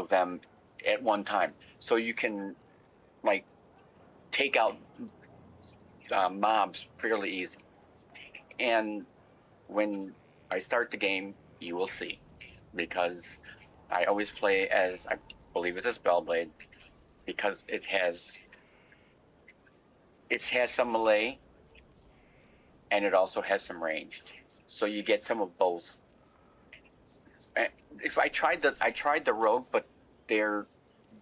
them at one time. So you can like take out mobs fairly easy. And when I start the game, you will see, because I always play as, I believe it's a Spellblade, because it has some melee and it also has some range, so you get some of both. If I tried the rogue, but their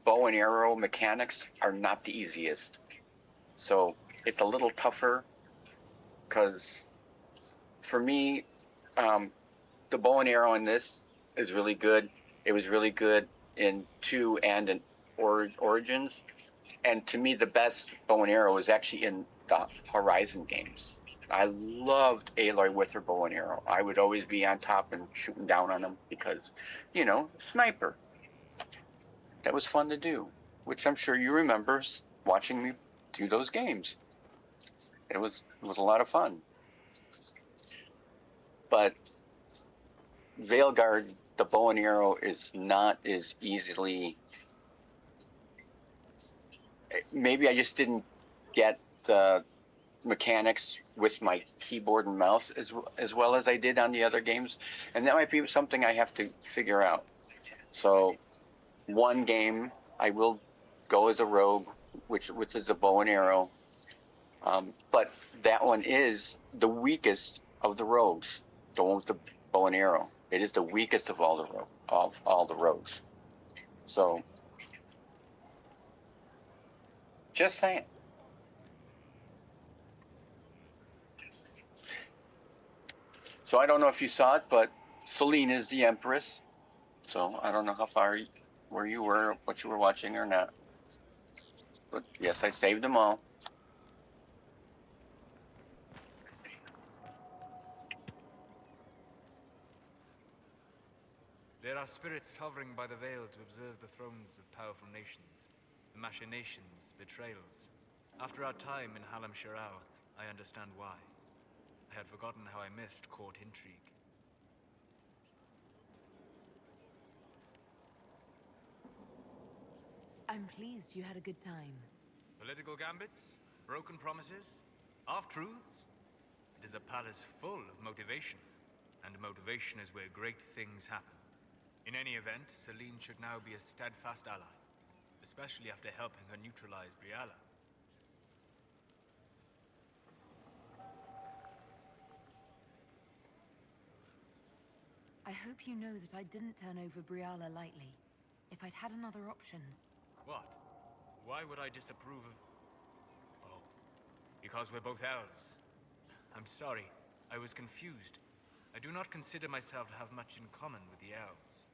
bow and arrow mechanics are not the easiest. So it's a little tougher because for me, the bow and arrow in this is really good. It was really good in 2 and in Origins. And to me, the best bow and arrow was actually in the Horizon games. I loved Aloy with her bow and arrow. I would always be on top and shooting down on them because, you know, sniper. That was fun to do, which I'm sure you remember watching me do those games. It was a lot of fun. But Veilguard, the bow and arrow, is not as easily... Maybe I just didn't get the mechanics with my keyboard and mouse as well as I did on the other games, and that might be something I have to figure out. So one game I will go as a rogue, which is a bow and arrow, but that one is the weakest of the rogues, the one with the bow and arrow. It is the weakest of all the rogues. So just saying. So I don't know if you saw it, but Celine is the Empress. So I don't know how far, where you were, what you were watching or not. But yes, I saved them all. There are spirits hovering by the veil to observe the thrones of powerful nations, the machinations, betrayals. After our time in Halam Shiral, I understand why. I had forgotten how I missed court intrigue. I'm pleased you had a good time. Political gambits? Broken promises? Half-truths? It is a palace full of motivation, and motivation is where great things happen. In any event, Celine should now be a steadfast ally, especially after helping her neutralize Briala. I hope you know that I didn't turn over Briala lightly. If I'd had another option... What? Why would I disapprove of... Oh, because we're both elves. I'm sorry, I was confused. I do not consider myself to have much in common with the elves.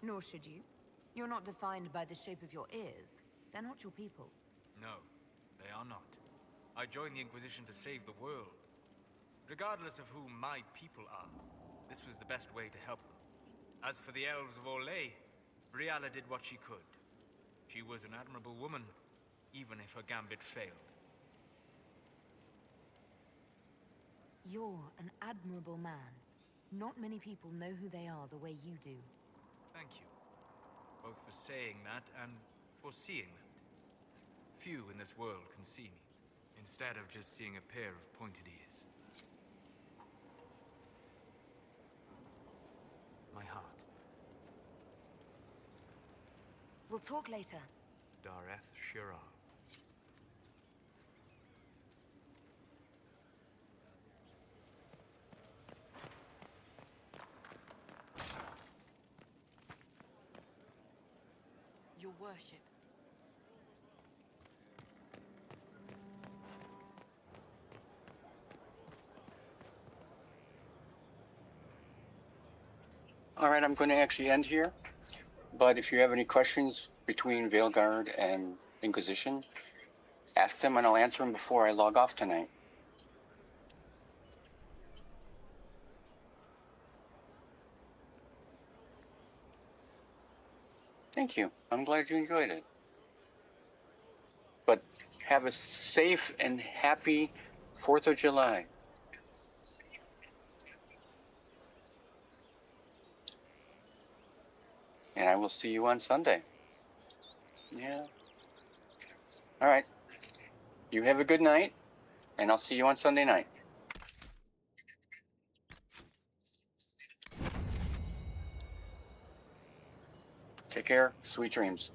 Nor should you. You're not defined by the shape of your ears. They're not your people. No, they are not. I joined the Inquisition to save the world. Regardless of who my people are, this was the best way to help them. As for the elves of Orlais, Briala did what she could. She was an admirable woman, even if her gambit failed. You're an admirable man. Not many people know who they are the way you do. Thank you. Both for saying that and for seeing that. Few in this world can see me, instead of just seeing a pair of pointed ears. My heart. We'll talk later. Dareth Shiral. Your worship. All right, I'm going to actually end here. But if you have any questions between Veilguard and Inquisition, ask them and I'll answer them before I log off tonight. Thank you. I'm glad you enjoyed it. But have a safe and happy 4th of July. And I will see you on Sunday. Yeah. All right. You have a good night, and I'll see you on Sunday night. Take care. Sweet dreams.